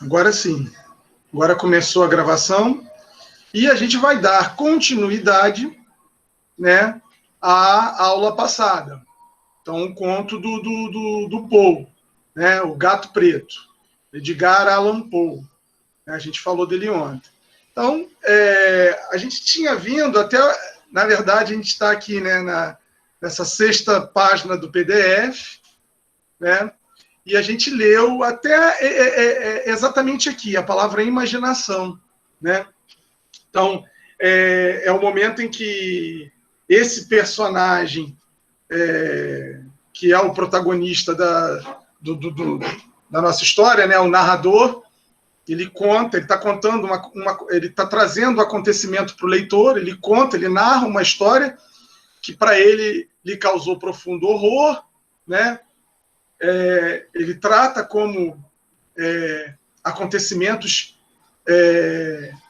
Agora sim. Agora começou a gravação e a gente vai dar continuidade, né, à aula passada. Então, um conto do Poe, né, O Gato Preto, Edgar Allan Poe. A gente falou dele ontem. Então, a gente tinha vindo até... Na verdade, a gente está aqui, né, nessa 6ª página do PDF, né? E a gente leu até exatamente aqui, a palavra imaginação, né? Então, é o momento em que esse personagem, que é o protagonista da nossa história, né? O narrador, ele conta, ele está contando, ele está trazendo o acontecimento para o leitor, ele conta, ele narra uma história que para ele lhe causou profundo horror, né? Ele trata como acontecimentos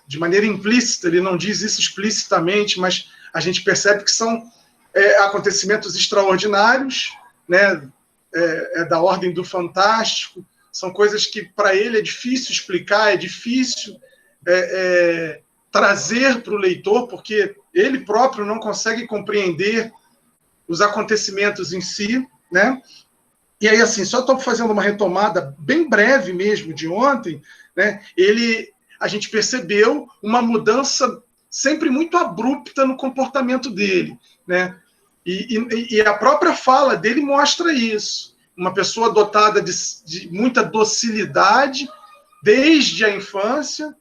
de maneira implícita, ele não diz isso explicitamente, mas a gente percebe que são acontecimentos extraordinários, né? Da ordem do fantástico, são coisas que para ele é difícil explicar, é difícil trazer para o leitor, porque ele próprio não consegue compreender os acontecimentos em si, né? E aí, assim, só estou fazendo uma retomada bem breve mesmo de ontem, né? A gente percebeu uma mudança sempre muito abrupta no comportamento dele, né? E a própria fala dele mostra isso. Uma pessoa dotada de muita docilidade desde a infância,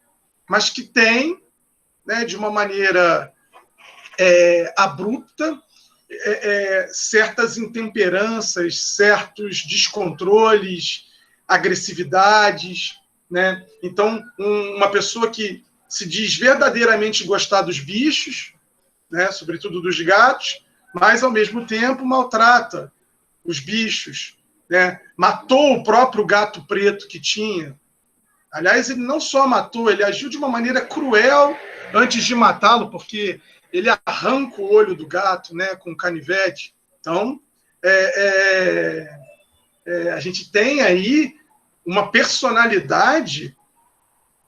mas que tem, né, de uma maneira abrupta, certas intemperanças, certos descontroles, agressividades, né? Então, uma pessoa que se diz verdadeiramente gostar dos bichos, né, sobretudo dos gatos, mas, ao mesmo tempo, maltrata os bichos, né? Matou o próprio gato preto que tinha. Aliás, ele não só matou, ele agiu de uma maneira cruel antes de matá-lo, porque ele arranca o olho do gato, né, com canivete. Então, a gente tem aí uma personalidade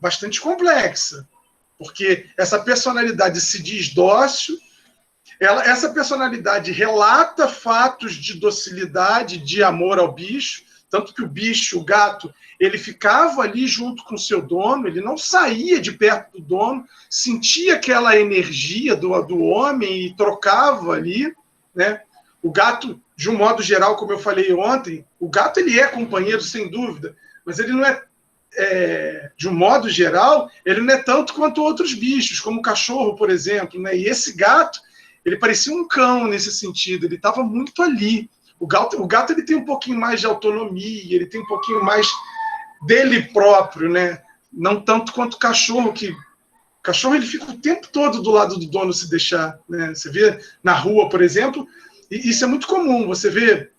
bastante complexa, porque essa personalidade se diz dócil, essa personalidade relata fatos de docilidade, de amor ao bicho, tanto que o bicho, o gato, ele ficava ali junto com o seu dono, ele não saía de perto do dono, sentia aquela energia do homem e trocava ali, né? O gato, de um modo geral, como eu falei ontem, o gato ele é companheiro, sem dúvida, mas ele não de um modo geral, ele não é tanto quanto outros bichos, como o cachorro, por exemplo, né? E esse gato, ele parecia um cão nesse sentido, ele estava muito ali. O gato ele tem um pouquinho mais de autonomia, ele tem um pouquinho mais dele próprio, né? Não tanto quanto o cachorro, que o cachorro ele fica o tempo todo do lado do dono se deixar, né? Você vê na rua, por exemplo, e isso é muito comum, você vê,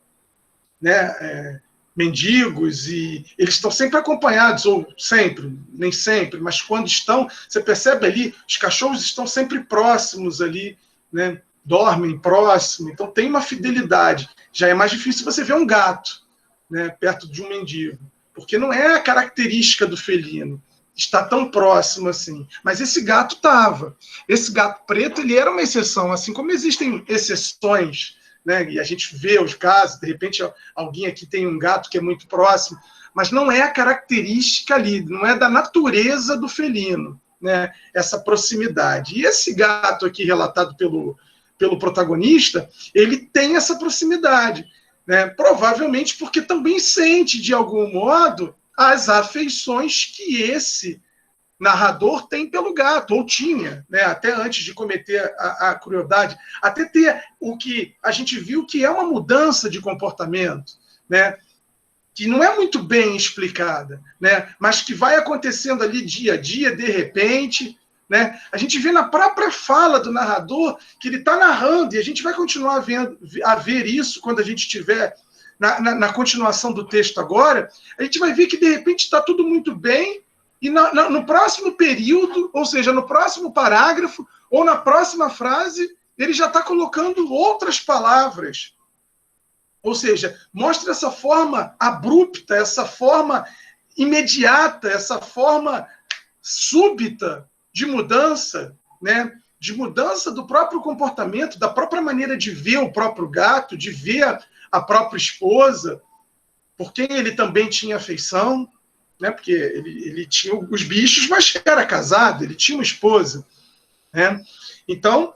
né, mendigos, e eles estão sempre acompanhados, ou sempre, nem sempre, mas quando estão, você percebe ali, os cachorros estão sempre próximos ali, né? Dormem próximo, então tem uma fidelidade. Já é mais difícil você ver um gato, né, perto de um mendigo, porque não é a característica do felino estar tão próximo assim. Mas esse gato estava. Esse gato preto ele era uma exceção, assim como existem exceções, né, e a gente vê os casos, de repente alguém aqui tem um gato que é muito próximo, mas não é a característica ali, não é da natureza do felino, né, essa proximidade. E esse gato aqui relatado pelo protagonista, ele tem essa proximidade, né? Provavelmente porque também sente, de algum modo, as afeições que esse narrador tem pelo gato, ou tinha, né? Até antes de cometer a crueldade, até ter o que a gente viu que é uma mudança de comportamento, né? Que não é muito bem explicada, né? Mas que vai acontecendo ali dia a dia, de repente, né? A gente vê na própria fala do narrador que ele está narrando, e a gente vai continuar a ver isso quando a gente estiver na continuação do texto agora. A gente vai ver que, de repente, está tudo muito bem, e no próximo período, ou seja, no próximo parágrafo, ou na próxima frase, ele já está colocando outras palavras. Ou seja, mostra essa forma abrupta, essa forma imediata, essa forma súbita de mudança, né? De mudança do próprio comportamento, da própria maneira de ver o próprio gato, de ver a própria esposa, por quem ele também tinha afeição, né? Porque ele tinha os bichos, mas era casado, ele tinha uma esposa, né? Então,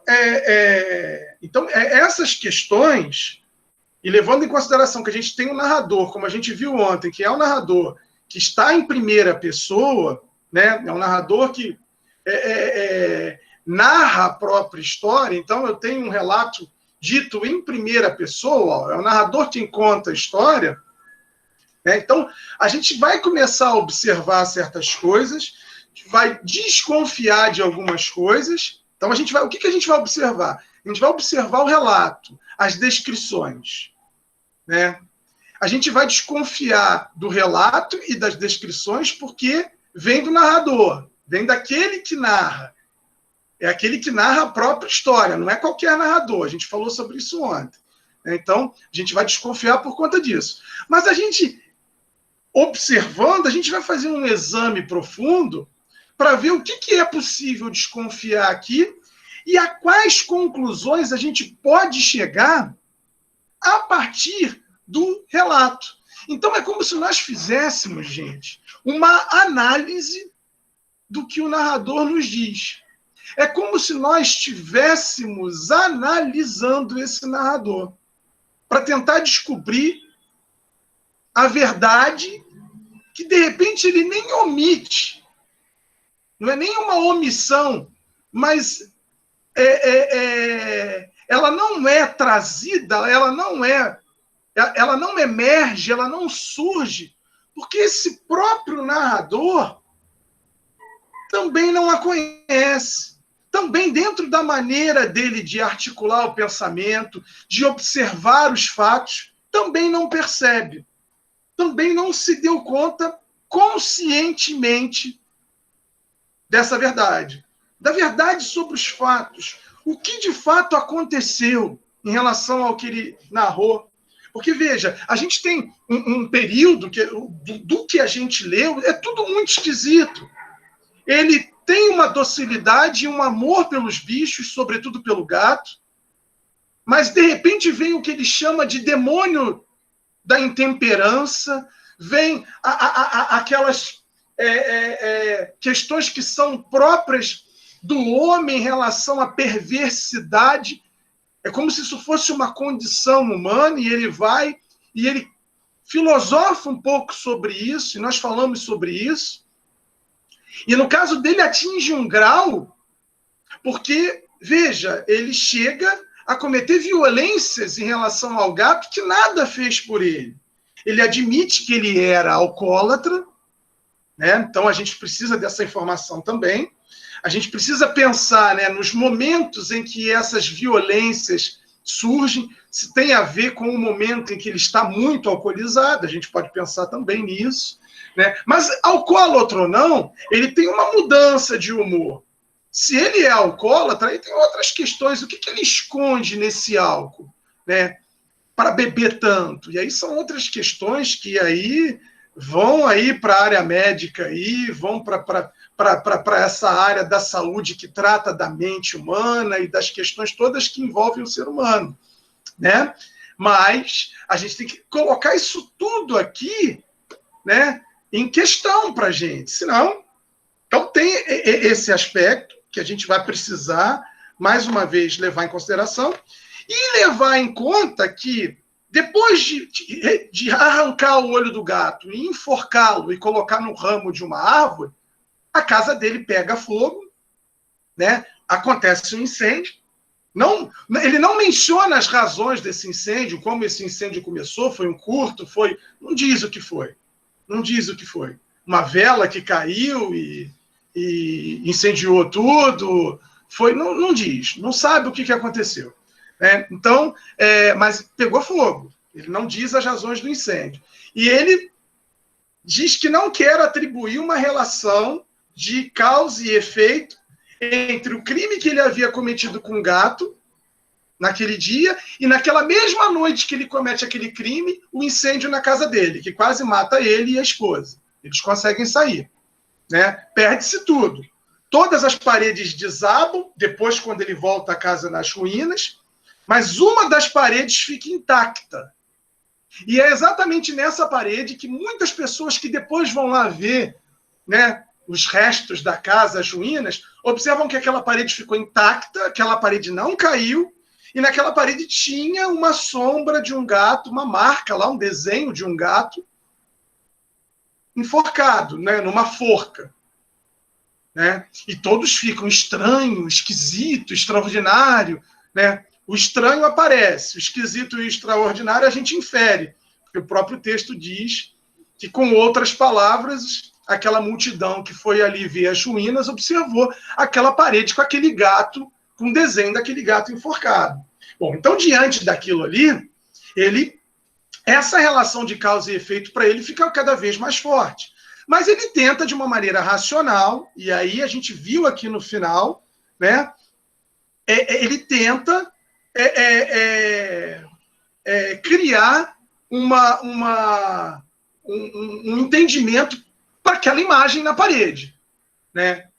essas questões, e levando em consideração que a gente tem um narrador, como a gente viu ontem, que é um narrador que está em primeira pessoa, né? É um narrador que narra a própria história. Então, eu tenho um relato dito em primeira pessoa, é o narrador quem conta a história, né? Então, a gente vai começar a observar certas coisas, vai desconfiar de algumas coisas. Então, o que a gente vai observar? A gente vai observar o relato, as descrições, né? A gente vai desconfiar do relato e das descrições porque vem do narrador, vem daquele que narra. É aquele que narra a própria história, não é qualquer narrador. A gente falou sobre isso ontem. Então, a gente vai desconfiar por conta disso. Mas a gente, observando, a gente vai fazer um exame profundo para ver o que é possível desconfiar aqui e a quais conclusões a gente pode chegar a partir do relato. Então, é como se nós fizéssemos, gente, uma análise do que o narrador nos diz. É como se nós estivéssemos analisando esse narrador para tentar descobrir a verdade que, de repente, ele nem omite. Não é nem uma omissão, mas ela não é trazida, ela não emerge, ela não surge, porque esse próprio narrador também não a conhece. Também dentro da maneira dele de articular o pensamento, de observar os fatos, também não percebe. Também não se deu conta conscientemente dessa verdade. Da verdade sobre os fatos. O que de fato aconteceu em relação ao que ele narrou. Porque, veja, a gente tem um período do que a gente leu, é tudo muito esquisito. Ele tem uma docilidade e um amor pelos bichos, sobretudo pelo gato, mas, de repente, vem o que ele chama de demônio da intemperança, vem aquelas questões que são próprias do homem em relação à perversidade. É como se isso fosse uma condição humana, e ele vai e ele filosofa um pouco sobre isso, e nós falamos sobre isso. E no caso dele atinge um grau, porque, veja, ele chega a cometer violências em relação ao gato que nada fez por ele. Ele admite que ele era alcoólatra, né? Então a gente precisa dessa informação também. A gente precisa pensar, né, nos momentos em que essas violências surgem, se tem a ver com o momento em que ele está muito alcoolizado, a gente pode pensar também nisso. Né? Mas, alcoólatra ou não, ele tem uma mudança de humor. Se ele é alcoólatra, aí tem outras questões. O que ele esconde nesse álcool, né, para beber tanto? E aí são outras questões que aí vão aí para a área médica, aí, vão para essa área da saúde que trata da mente humana e das questões todas que envolvem o ser humano. Né? Mas a gente tem que colocar isso tudo aqui, né, em questão para a gente, senão... Então tem esse aspecto que a gente vai precisar, mais uma vez, levar em consideração, e levar em conta que, depois de arrancar o olho do gato e enforcá-lo e colocar no ramo de uma árvore, a casa dele pega fogo, né? Acontece um incêndio. Ele não menciona as razões desse incêndio, como esse incêndio começou, foi um curto, não diz o que foi. Não diz o que foi. Uma vela que caiu e incendiou tudo. Não diz. Não sabe o que aconteceu. Né? Então, mas pegou fogo. Ele não diz as razões do incêndio. E ele diz que não quer atribuir uma relação de causa e efeito entre o crime que ele havia cometido com o gato naquele dia, e naquela mesma noite que ele comete aquele crime, o incêndio na casa dele, que quase mata ele e a esposa. Eles conseguem sair, né? Perde-se tudo. Todas as paredes desabam, depois quando ele volta à casa nas ruínas, mas uma das paredes fica intacta. E é exatamente nessa parede que muitas pessoas que depois vão lá ver, né, os restos da casa, as ruínas, observam que aquela parede ficou intacta, aquela parede não caiu, e naquela parede tinha uma sombra de um gato, uma marca lá, um desenho de um gato enforcado, né, numa forca. Né? E todos ficam estranho, esquisito, extraordinário. Né? O estranho aparece, o esquisito e o extraordinário a gente infere, porque o próprio texto diz que, com outras palavras, aquela multidão que foi ali ver as ruínas observou aquela parede com aquele gato, com o desenho daquele gato enforcado. Bom, então, diante daquilo ali, essa relação de causa e efeito para ele fica cada vez mais forte. Mas ele tenta, de uma maneira racional, e aí a gente viu aqui no final, né? Ele tenta criar um entendimento para aquela imagem na parede, né?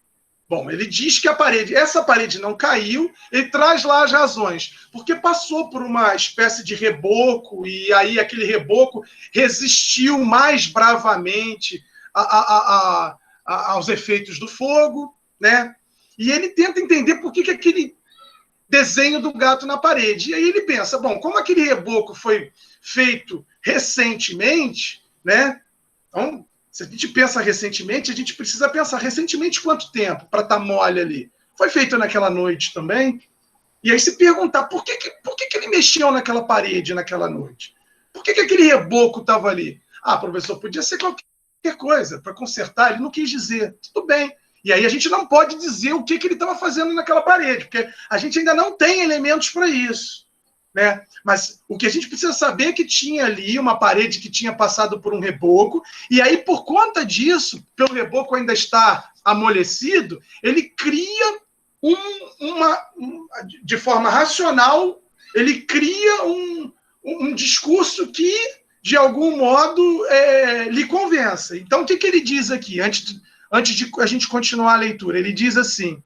Bom, ele diz que essa parede não caiu, ele traz lá as razões, porque passou por uma espécie de reboco, e aí aquele reboco resistiu mais bravamente aos efeitos do fogo, né? E ele tenta entender por que aquele desenho do gato na parede. E aí ele pensa, bom, como aquele reboco foi feito recentemente, né? Então, se a gente pensa recentemente, a gente precisa pensar recentemente quanto tempo para estar mole ali. Foi feito naquela noite também. E aí se perguntar por que ele mexeu naquela parede naquela noite? Por que aquele reboco estava ali? Ah, professor, podia ser qualquer coisa para consertar. Ele não quis dizer. Tudo bem. E aí a gente não pode dizer o que ele estava fazendo naquela parede, porque a gente ainda não tem elementos para isso. Né? Mas o que a gente precisa saber é que tinha ali uma parede que tinha passado por um reboco, e aí, por conta disso, pelo reboco ainda estar amolecido, ele cria de forma racional, ele cria um discurso que, de algum modo, lhe convença. Então, o que ele diz aqui, antes de a gente continuar a leitura? Ele diz assim: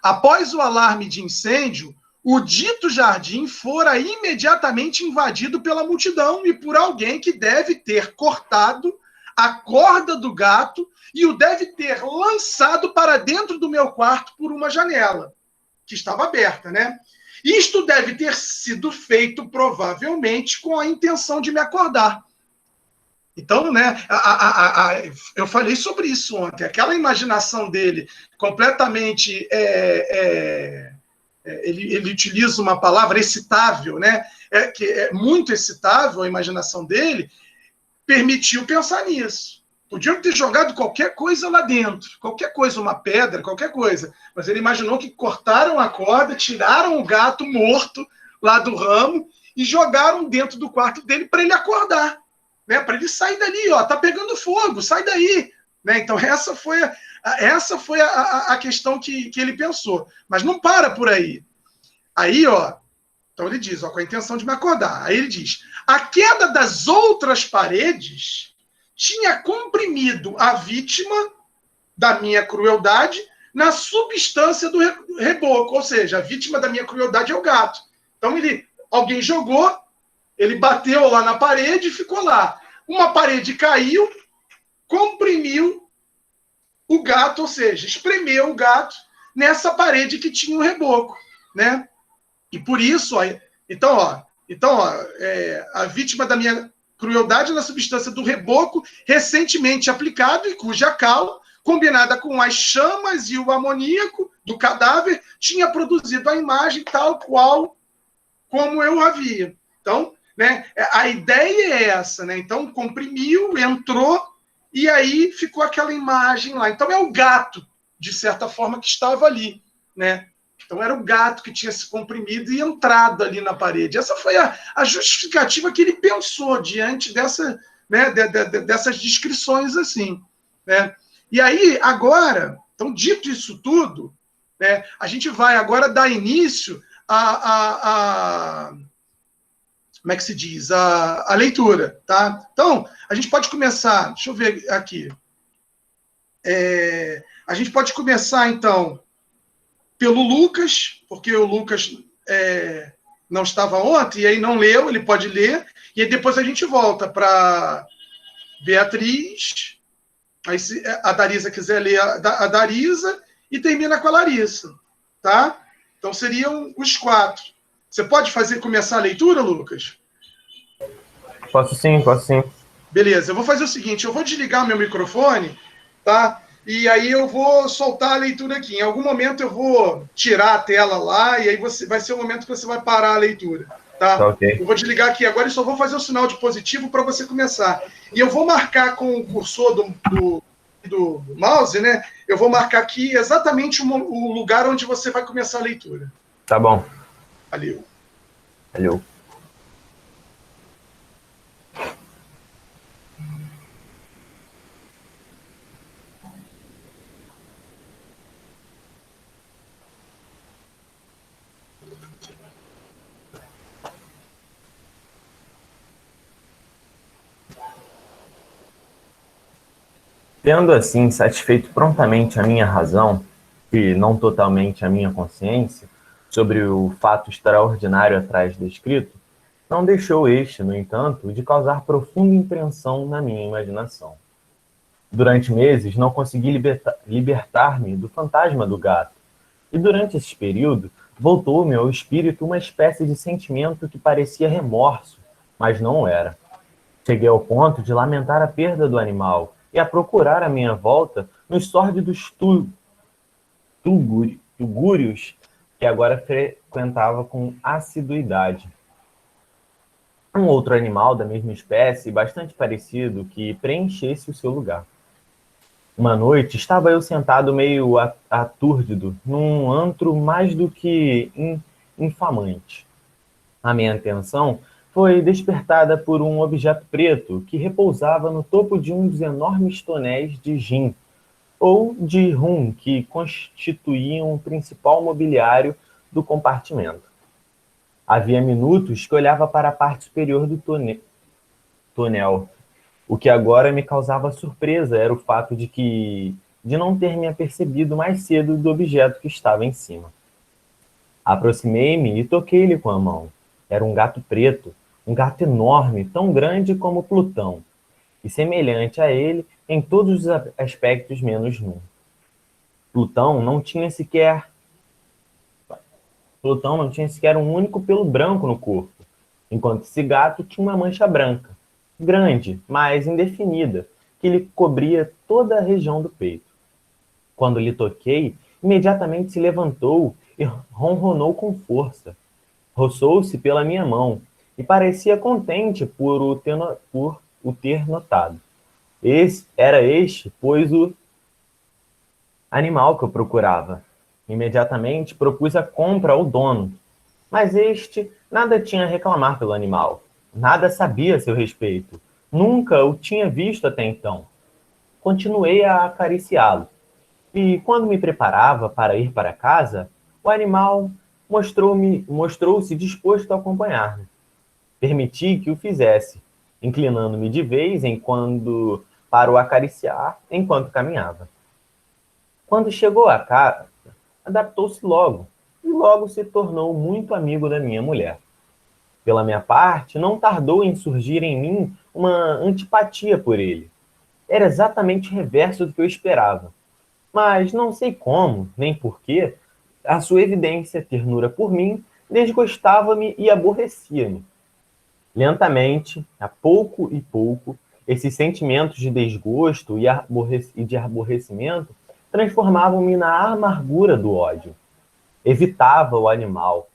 após o alarme de incêndio, o dito jardim fora imediatamente invadido pela multidão e por alguém que deve ter cortado a corda do gato e o deve ter lançado para dentro do meu quarto por uma janela, que estava aberta, né? Isto deve ter sido feito, provavelmente, com a intenção de me acordar. Então, né, eu falei sobre isso ontem. Aquela imaginação dele completamente... Ele utiliza uma palavra excitável, né? Que é muito excitável a imaginação dele, permitiu pensar nisso. Podiam ter jogado qualquer coisa lá dentro, qualquer coisa, uma pedra, qualquer coisa. Mas ele imaginou que cortaram a corda, tiraram o gato morto lá do ramo e jogaram dentro do quarto dele para ele acordar, né? Para ele sair dali, ó, tá pegando fogo, sai daí. Né? Então, essa foi a questão que ele pensou. Mas não para por aí. Aí, ó, então ele diz, ó, com a intenção de me acordar. Aí ele diz, a queda das outras paredes tinha comprimido a vítima da minha crueldade na substância do reboco. Ou seja, a vítima da minha crueldade é o gato. Então, alguém jogou, ele bateu lá na parede e ficou lá. Uma parede caiu, comprimiu o gato, ou seja, espremeu o gato nessa parede que tinha um reboco, né? E por isso, a vítima da minha crueldade na substância do reboco recentemente aplicado e cuja cal, combinada com as chamas e o amoníaco do cadáver, tinha produzido a imagem tal qual como eu havia. Então, né, a ideia é essa, né? Então, comprimiu, entrou, e aí ficou aquela imagem lá. Então, é o gato, de certa forma, que estava ali, né? Então, era o gato que tinha se comprimido e entrado ali na parede. Essa foi a justificativa que ele pensou diante dessas descrições assim. Né? E aí, agora, então, dito isso tudo, né, a gente vai agora dar início como é que se diz? A leitura, tá? Então, a gente pode começar, deixa eu ver aqui. A gente pode começar, então, pelo Lucas, porque o Lucas não estava ontem, e aí não leu, ele pode ler, e aí depois a gente volta para Beatriz, aí se a Darisa quiser ler a Darisa, e termina com a Larissa, tá? Então seriam os 4. Você pode começar a leitura, Lucas? Posso sim, posso sim. Beleza, eu vou fazer o seguinte, eu vou desligar meu microfone, tá? E aí eu vou soltar a leitura aqui. Em algum momento eu vou tirar a tela lá, e aí vai ser o momento que você vai parar a leitura, tá? Tá ok. Eu vou desligar aqui agora e só vou fazer o sinal de positivo para você começar. E eu vou marcar com o cursor do mouse, né? Eu vou marcar aqui exatamente o lugar onde você vai começar a leitura. Tá bom. Valeu. Valeu. Tendo assim satisfeito prontamente a minha razão, e não totalmente a minha consciência, sobre o fato extraordinário atrás descrito, não deixou este, no entanto, de causar profunda impressão na minha imaginação. Durante meses não consegui libertar-me do fantasma do gato, e durante esse período voltou-me ao espírito uma espécie de sentimento que parecia remorso, mas não era. Cheguei ao ponto de lamentar a perda do animal e a procurar à minha volta nos sórdidos tugúrios que agora frequentava com assiduidade. Um outro animal da mesma espécie, bastante parecido, que preenchesse o seu lugar. Uma noite estava eu sentado meio atúrdido, num antro mais do que infamante. A minha atenção foi despertada por um objeto preto que repousava no topo de um dos enormes tonéis de gin, ou de rum, que constituíam o principal mobiliário do compartimento. Havia minutos que olhava para a parte superior do tonel. O que agora me causava surpresa era o fato de não ter me apercebido mais cedo do objeto que estava em cima. Aproximei-me e toquei-lhe com a mão. Era um gato preto, um gato enorme, tão grande como Plutão, e semelhante a ele em todos os aspectos menos num. Plutão não tinha sequer um único pelo branco no corpo, enquanto esse gato tinha uma mancha branca, grande, mas indefinida, que lhe cobria toda a região do peito. Quando lhe toquei, imediatamente se levantou e ronronou com força. Roçou-se pela minha mão e parecia contente por o ter notado. Era este, pois, o animal que eu procurava. Imediatamente propus a compra ao dono, mas este nada tinha a reclamar pelo animal. Nada sabia a seu respeito. Nunca o tinha visto até então. Continuei a acariciá-lo. E quando me preparava para ir para casa, o animal mostrou-se disposto a acompanhar-me. Permiti que o fizesse, inclinando-me de vez em quando para o acariciar enquanto caminhava. Quando chegou à casa, adaptou-se logo, e logo se tornou muito amigo da minha mulher. Pela minha parte, não tardou em surgir em mim uma antipatia por ele. Era exatamente o reverso do que eu esperava. Mas não sei como, nem porquê, a sua evidência ternura por mim desgostava-me e aborrecia-me. Lentamente, a pouco e pouco, esses sentimentos de desgosto e de aborrecimento transformavam-me na amargura do ódio. Evitava o animal,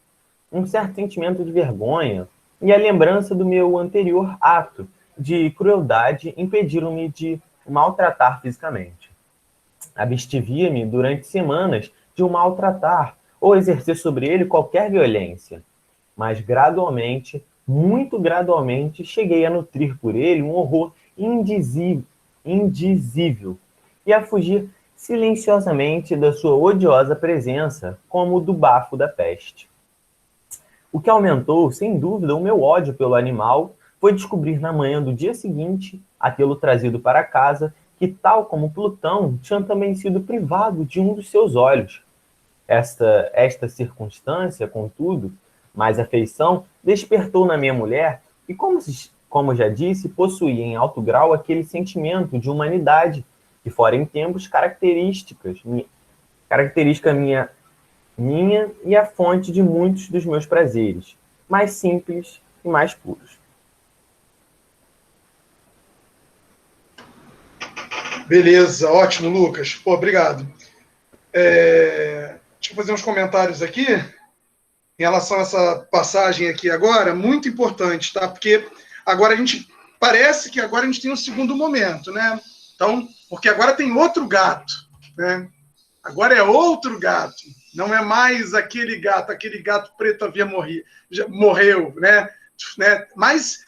um certo sentimento de vergonha e a lembrança do meu anterior ato de crueldade impediram-me de o maltratar fisicamente. Abstivia-me durante semanas de o maltratar ou exercer sobre ele qualquer violência, mas gradualmente, muito gradualmente, cheguei a nutrir por ele um horror indizível e a fugir silenciosamente da sua odiosa presença, como do bafo da peste. O que aumentou, sem dúvida, o meu ódio pelo animal foi descobrir na manhã do dia seguinte, a tê-lo trazido para casa, que, tal como Plutão, tinha também sido privado de um dos seus olhos. Esta circunstância, contudo, mais afeição, despertou na minha mulher, e como já disse, possuía em alto grau aquele sentimento de humanidade, que fora em tempos característica minha e a fonte de muitos dos meus prazeres, mais simples e mais puros. Beleza, ótimo, Lucas. Pô, obrigado. Deixa eu fazer uns comentários aqui em relação a essa passagem aqui agora, muito importante, tá? Porque agora parece que agora a gente tem um segundo momento, né? Então, porque agora tem outro gato, né? Agora é outro gato, não é mais aquele gato preto morreu, né? Mas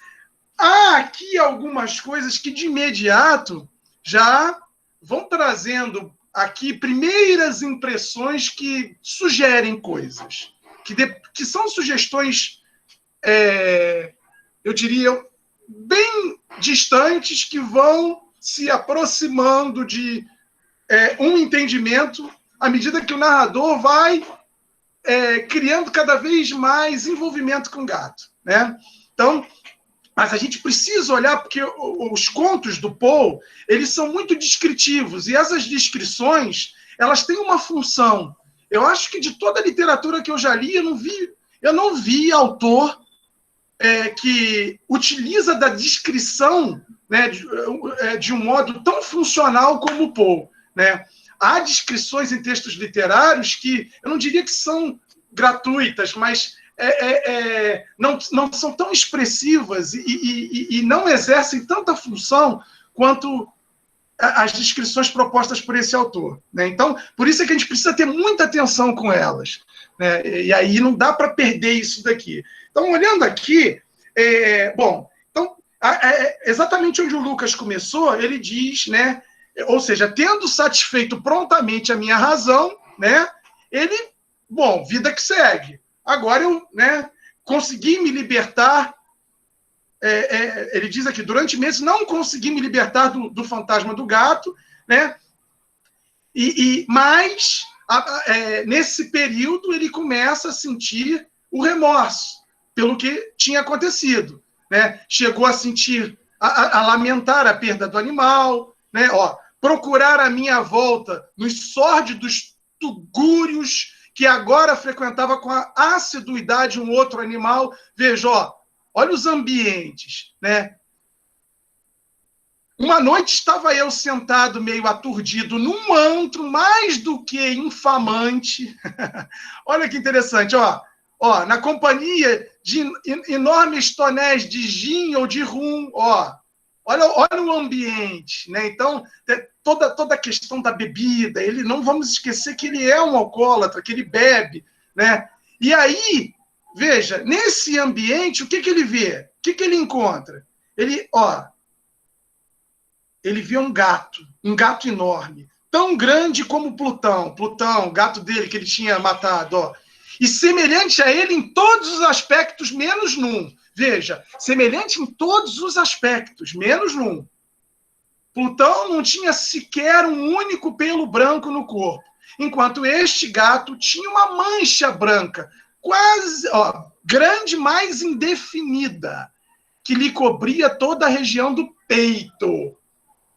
há aqui algumas coisas que de imediato já vão trazendo aqui primeiras impressões que sugerem coisas, que são sugestões, eu diria, bem distantes, que vão se aproximando de um entendimento à medida que o narrador vai criando cada vez mais envolvimento com o gato, né? Então, mas a gente precisa olhar, porque os contos do Poe, eles são muito descritivos, e essas descrições, elas têm uma função. Eu acho que de toda a literatura que eu já li, eu não vi autor que utiliza da descrição, né, de um modo tão funcional como o Poe, né? Há descrições em textos literários que eu não diria que são gratuitas, mas não são tão expressivas e não exercem tanta função quanto as descrições propostas por esse autor, né? Então, por isso é que a gente precisa ter muita atenção com elas, né? E aí não dá para perder isso daqui. Então, olhando aqui, então, exatamente onde o Lucas começou, ele diz, né? Ou seja, tendo satisfeito prontamente a minha razão, né? Vida que segue. Agora eu, né, consegui me libertar. Ele diz aqui, durante meses não consegui me libertar do fantasma do gato, né? Mas nesse período ele começa a sentir o remorso pelo que tinha acontecido, né? Chegou a sentir, a lamentar a perda do animal, né? Procurar a minha volta nos sórdidos tugúrios que agora frequentava com a assiduidade um outro animal. Veja, olha os ambientes, né? Uma noite estava eu sentado meio aturdido num antro mais do que infamante. Olha que interessante, na companhia de enormes tonéis de gin ou de rum, olha o ambiente, né? Então, toda a questão da bebida, não vamos esquecer que ele é um alcoólatra, que ele bebe, né? E aí, veja, nesse ambiente, o que ele vê? O que ele encontra? Ele vê um gato enorme, tão grande como Plutão, o gato dele que ele tinha matado, e semelhante a ele em todos os aspectos, menos num. Veja, semelhante em todos os aspectos, menos num. Plutão não tinha sequer um único pelo branco no corpo, enquanto este gato tinha uma mancha branca, quase grande, mais indefinida, que lhe cobria toda a região do peito,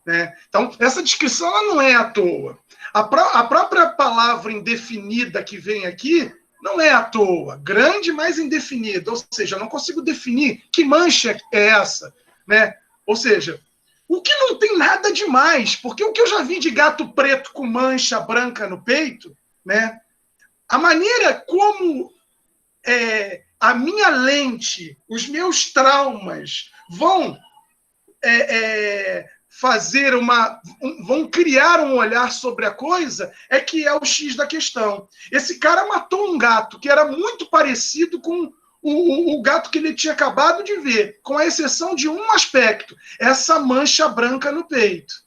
né? Então, essa descrição ela não é à toa. A própria palavra indefinida que vem aqui não é à toa. Grande, mas indefinida. Ou seja, eu não consigo definir que mancha é essa, né? Ou seja, o que não tem nada demais, porque o que eu já vi de gato preto com mancha branca no peito, né? A maneira como a minha lente, os meus traumas vão vão criar um olhar sobre a coisa, que é o X da questão. Esse cara matou um gato que era muito parecido com o gato que ele tinha acabado de ver, com a exceção de um aspecto, essa mancha branca no peito.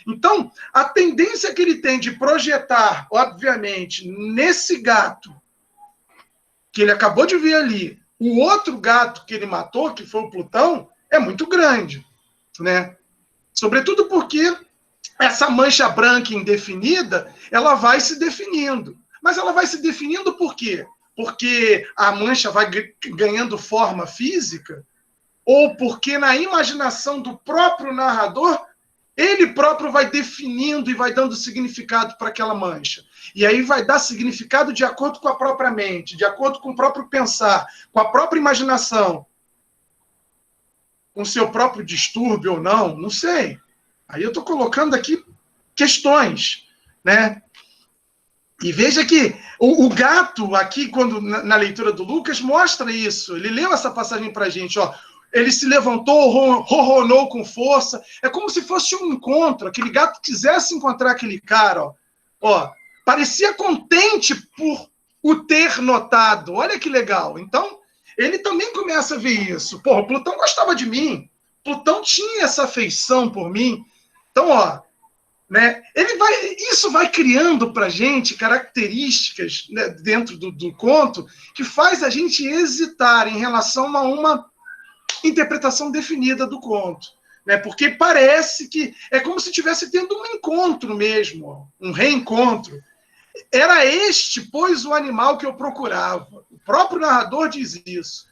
Então, a tendência que ele tem de projetar, obviamente, nesse gato, que ele acabou de ver ali, o outro gato que ele matou, que foi o Plutão, é muito grande, né? Sobretudo porque essa mancha branca indefinida, ela vai se definindo. Mas ela vai se definindo por quê? Porque a mancha vai ganhando forma física, ou porque na imaginação do próprio narrador, ele próprio vai definindo e vai dando significado para aquela mancha. E aí vai dar significado de acordo com a própria mente, de acordo com o próprio pensar, com a própria imaginação. Com seu próprio distúrbio ou não, não sei. Aí eu estou colocando aqui questões, né? E veja que o gato aqui, quando na leitura do Lucas, mostra isso. Ele leu essa passagem para a gente, ó. Ele se levantou, ronronou com força. É como se fosse um encontro. Aquele gato quisesse encontrar aquele cara, ó. Parecia contente por o ter notado. Olha que legal. Então, ele também começa a ver isso. Porra, o Plutão gostava de mim. Plutão tinha essa afeição por mim. Então, ó, né, isso vai criando para a gente características, né, dentro do conto que faz a gente hesitar em relação a uma interpretação definida do conto. Né, porque parece que é como se estivesse tendo um encontro mesmo, um reencontro. Era este, pois, o animal que eu procurava. O próprio narrador diz isso.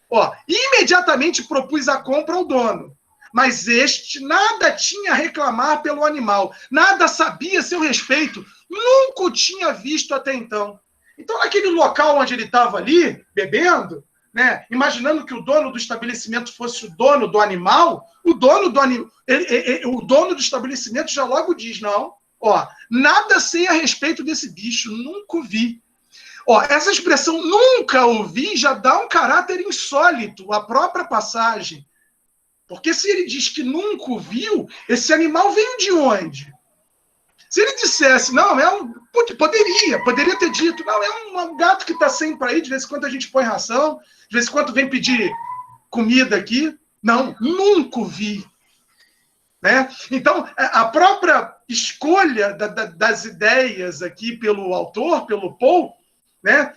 Ó, imediatamente propus a compra ao dono, mas este nada tinha a reclamar pelo animal, nada sabia a seu respeito, nunca o tinha visto até então. Então, naquele local onde ele estava ali, bebendo, né, imaginando que o dono do estabelecimento fosse o dono do animal, o dono do estabelecimento já logo diz, não, ó, nada sei a respeito desse bicho, nunca o vi. Ó, essa expressão nunca ouvi já dá um caráter insólito à própria passagem. Porque se ele diz que nunca o viu, esse animal veio de onde? Se ele dissesse, não, é um... Poderia ter dito, não, é um gato que está sempre aí, de vez em quando a gente põe ração, de vez em quando vem pedir comida aqui. Não, nunca o vi. Né? Então, a própria escolha das ideias aqui pelo autor, pelo Poe, né,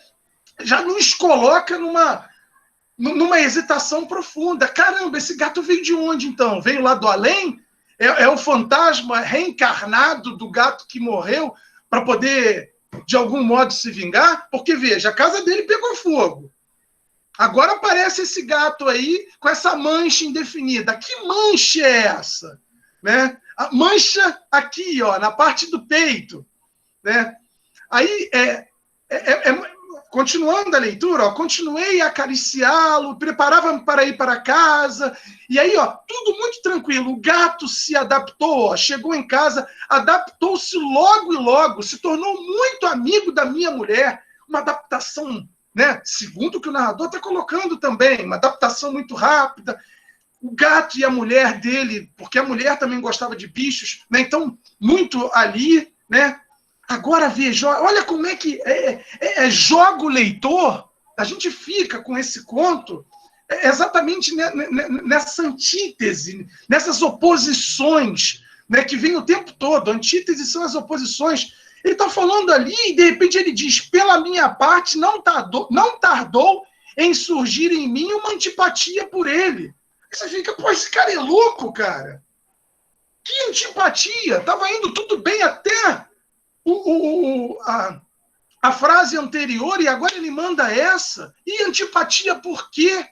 já nos coloca numa hesitação profunda. Caramba, esse gato veio de onde, então? Veio lá do além? É o fantasma reencarnado do gato que morreu para poder, de algum modo, se vingar? Porque, veja, a casa dele pegou fogo. Agora aparece esse gato aí com essa mancha indefinida. Que mancha é essa? Né? A mancha aqui, ó, na parte do peito. Né? Aí, continuando a leitura, ó, continuei a acariciá-lo, preparava-me para ir para casa, e aí, ó, tudo muito tranquilo. O gato se adaptou, ó, chegou em casa, adaptou-se logo e logo, se tornou muito amigo da minha mulher, uma adaptação, né, segundo o que o narrador está colocando também, uma adaptação muito rápida. O gato e a mulher dele, porque a mulher também gostava de bichos, né, então, muito ali, né. Agora veja, olha como é que joga o leitor, a gente fica com esse conto exatamente nessa antítese, nessas oposições, né, que vem o tempo todo. Antítese são as oposições. Ele está falando ali e, de repente, ele diz, pela minha parte, não tardou em surgir em mim uma antipatia por ele. Aí você fica, pô, esse cara é louco, cara. Que antipatia? Estava indo tudo bem até a frase anterior e agora ele manda essa. E antipatia por quê?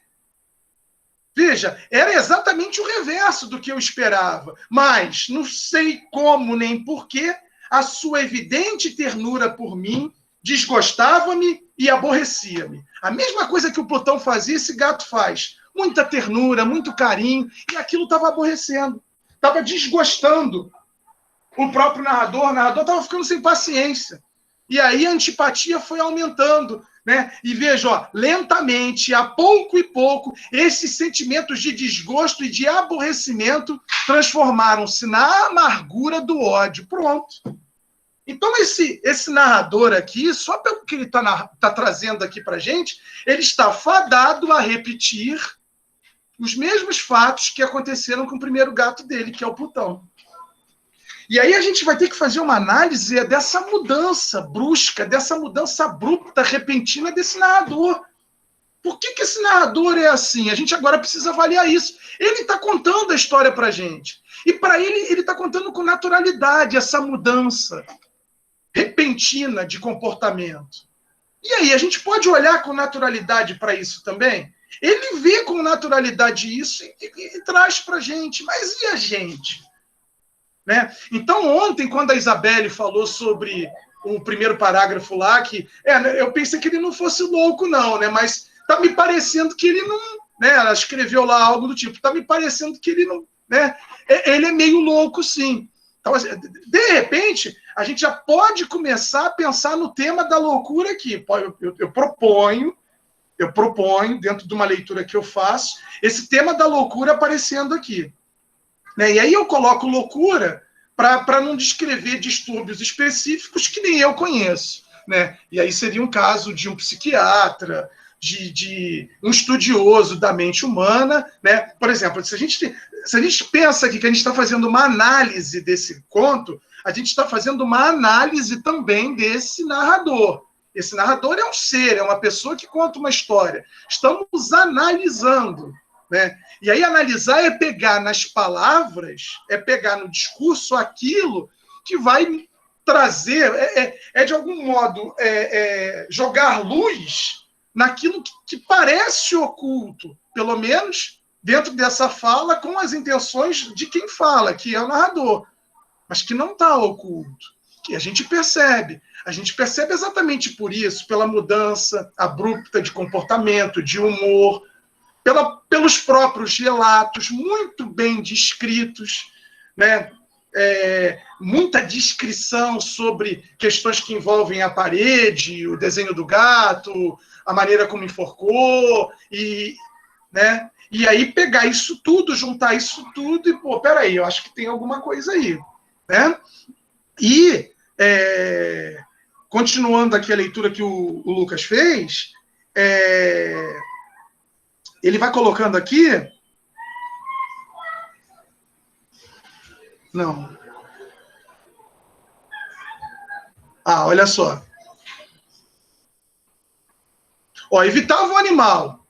Veja, era exatamente o reverso do que eu esperava. Mas não sei como nem porquê a sua evidente ternura por mim desgostava-me e aborrecia-me. A mesma coisa que o Plutão fazia, esse gato faz. Muita ternura, muito carinho, e aquilo estava aborrecendo, estava desgostando o próprio narrador. O narrador estava ficando sem paciência. E aí a antipatia foi aumentando, né? E veja, ó, lentamente, a pouco e pouco, esses sentimentos de desgosto e de aborrecimento transformaram-se na amargura do ódio. Pronto. Então, esse narrador aqui, só pelo que ele está trazendo aqui para a gente, ele está fadado a repetir os mesmos fatos que aconteceram com o primeiro gato dele, que é o Plutão. E aí a gente vai ter que fazer uma análise dessa mudança brusca, dessa mudança abrupta, repentina desse narrador. Por que esse narrador é assim? A gente agora precisa avaliar isso. Ele está contando a história para a gente. E para ele está contando com naturalidade essa mudança repentina de comportamento. E aí, a gente pode olhar com naturalidade para isso também? Ele vê com naturalidade isso e traz para a gente. Mas e a gente? Né? Então, ontem, quando a Isabelle falou sobre o primeiro parágrafo lá, que eu pensei que ele não fosse louco, não, né? Mas tá me parecendo que ele não. Né? Ela escreveu lá algo do tipo, tá me parecendo que ele não. Né? Ele é meio louco, sim. Então, de repente, a gente já pode começar a pensar no tema da loucura aqui. Eu proponho, dentro de uma leitura que eu faço, esse tema da loucura aparecendo aqui. Né? E aí eu coloco loucura para não descrever distúrbios específicos que nem eu conheço. Né? E aí seria um caso de um psiquiatra, de um estudioso da mente humana. Né? Por exemplo, se a gente pensa aqui que a gente está fazendo uma análise desse conto, a gente está fazendo uma análise também desse narrador. Esse narrador é um ser, é uma pessoa que conta uma história. Estamos analisando. Né? E aí analisar é pegar nas palavras, é pegar no discurso aquilo que vai trazer, de algum modo, jogar luz naquilo que parece oculto, pelo menos dentro dessa fala, com as intenções de quem fala, que é o narrador, mas que não está oculto, que a gente percebe. A gente percebe exatamente por isso, pela mudança abrupta de comportamento, de humor, pelos próprios relatos, muito bem descritos, né? Muita descrição sobre questões que envolvem a parede, o desenho do gato, a maneira como enforcou, né? E aí pegar isso tudo, juntar isso tudo e, peraí, eu acho que tem alguma coisa aí. Né? E, continuando aqui a leitura que o Lucas fez, ele vai colocando aqui. Não. Olha só. Evitava o animal.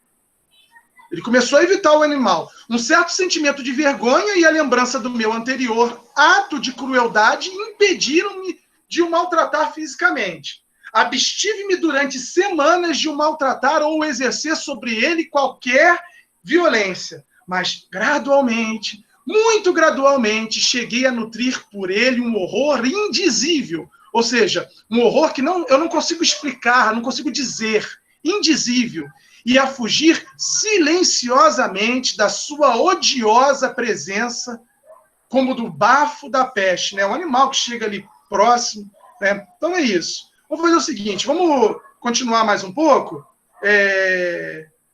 Ele começou a evitar o animal. Um certo sentimento de vergonha e a lembrança do meu anterior ato de crueldade impediram-me de o maltratar fisicamente. Abstive-me durante semanas de o maltratar ou exercer sobre ele qualquer violência. Mas, gradualmente, muito gradualmente, cheguei a nutrir por ele um horror indizível. Ou seja, um horror que eu não consigo explicar, não consigo dizer. Indizível. E a fugir silenciosamente da sua odiosa presença, como do bafo da peste. Né? Um animal que chega ali próximo. Né? Então é isso. Vamos fazer o seguinte, vamos continuar mais um pouco.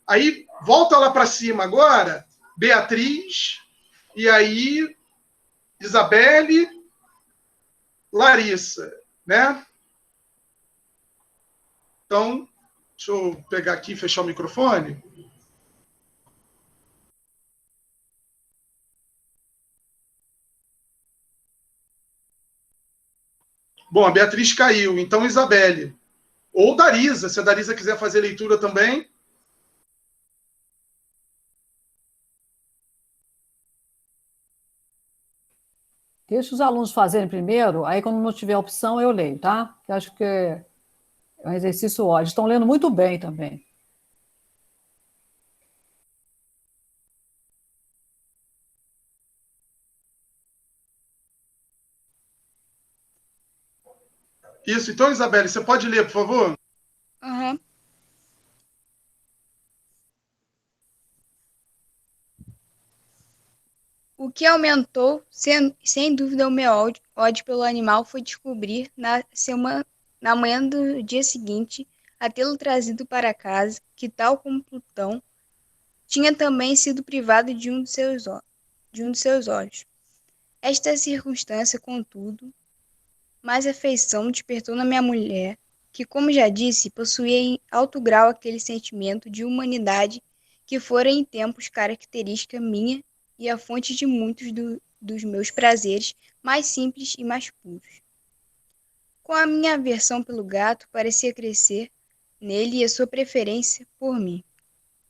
Aí, volta lá para cima agora, Beatriz, e aí, Isabelle, Larissa. Né? Então, deixa eu pegar aqui e fechar o microfone. Bom, a Beatriz caiu. Então, Isabelle. Ou Darisa, se a Darisa quiser fazer leitura também. Deixa os alunos fazerem primeiro, aí quando não tiver opção eu leio, tá? Eu acho que é um exercício ótimo. Estão lendo muito bem também. Isso, então, Isabelle, você pode ler, por favor? Uhum. O que aumentou, sem dúvida, o meu ódio pelo animal foi descobrir, na manhã do dia seguinte, a tê-lo trazido para casa, que, tal como Plutão, tinha também sido privado de um de seus olhos. Esta circunstância, contudo, mais afeição despertou na minha mulher, que, como já disse, possuía em alto grau aquele sentimento de humanidade que fora em tempos característica minha e a fonte de muitos dos meus prazeres mais simples e mais puros. Com a minha aversão pelo gato parecia crescer nele e a sua preferência por mim.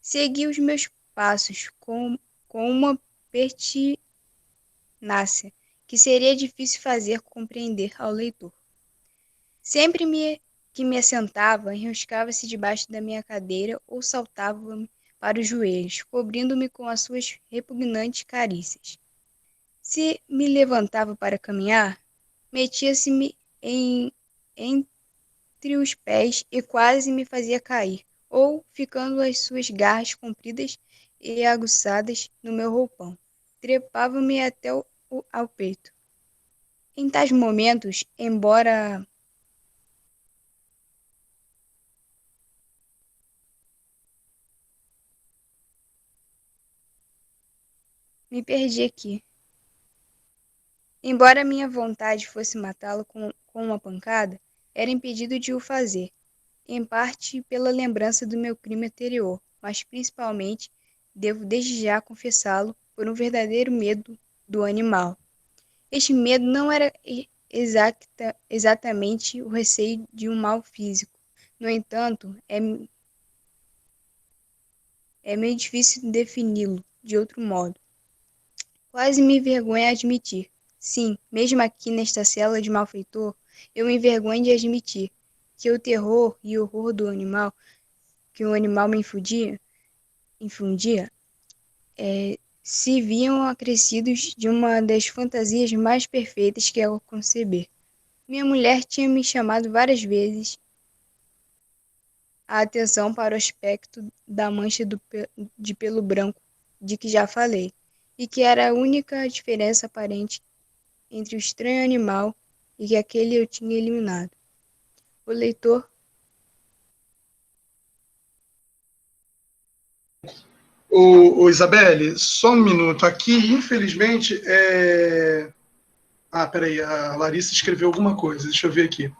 Segui os meus passos com uma pertinácia que seria difícil fazer compreender ao leitor. Sempre que me assentava, enroscava-se debaixo da minha cadeira ou saltava-me para os joelhos, cobrindo-me com as suas repugnantes carícias. Se me levantava para caminhar, metia-se-me entre os pés e quase me fazia cair, ou, ficando as suas garras compridas e aguçadas no meu roupão, trepava-me até ao peito. Em tais momentos, embora me perdi aqui. Embora minha vontade fosse matá-lo com uma pancada, era impedido de o fazer, em parte pela lembrança do meu crime anterior, mas principalmente, devo desde já confessá-lo, por um verdadeiro medo do animal. Este medo não era exatamente o receio de um mal físico. No entanto, é meio difícil defini-lo de outro modo. Quase me envergonho admitir. Sim, mesmo aqui nesta cela de malfeitor, eu me envergonho de admitir que o terror e o horror do animal, que o animal me infundia, se viam acrescidos de uma das fantasias mais perfeitas que eu conceber. Minha mulher tinha me chamado várias vezes a atenção para o aspecto da mancha de pelo branco de que já falei, e que era a única diferença aparente entre o estranho animal e que aquele eu tinha eliminado. O leitor Isabelle, só um minuto. Aqui, infelizmente, peraí, a Larissa escreveu alguma coisa. Deixa eu ver aqui.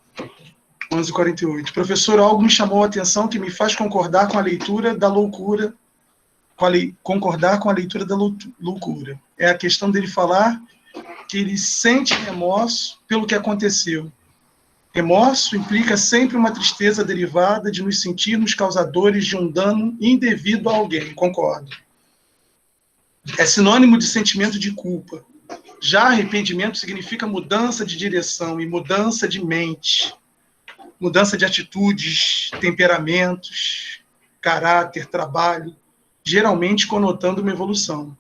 11h48. Professor, algo me chamou a atenção que me faz concordar com a leitura da loucura. Concordar com a leitura da loucura. É a questão dele falar que ele sente remorso pelo que aconteceu. Remorso implica sempre uma tristeza derivada de nos sentirmos causadores de um dano indevido a alguém, concordo. É sinônimo de sentimento de culpa. Já arrependimento significa mudança de direção e mudança de mente, mudança de atitudes, temperamentos, caráter, trabalho, geralmente conotando uma evolução.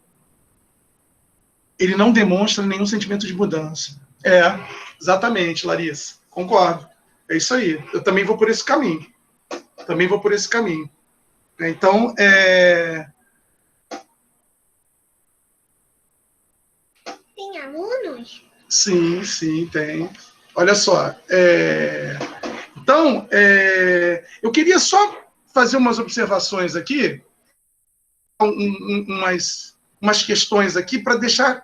Ele não demonstra nenhum sentimento de mudança. Exatamente, Larissa. Concordo. É isso aí. Eu também vou por esse caminho. Então, Tem alunos? Sim, tem. Olha só. Então, eu queria só fazer umas observações aqui, umas questões aqui, para deixar...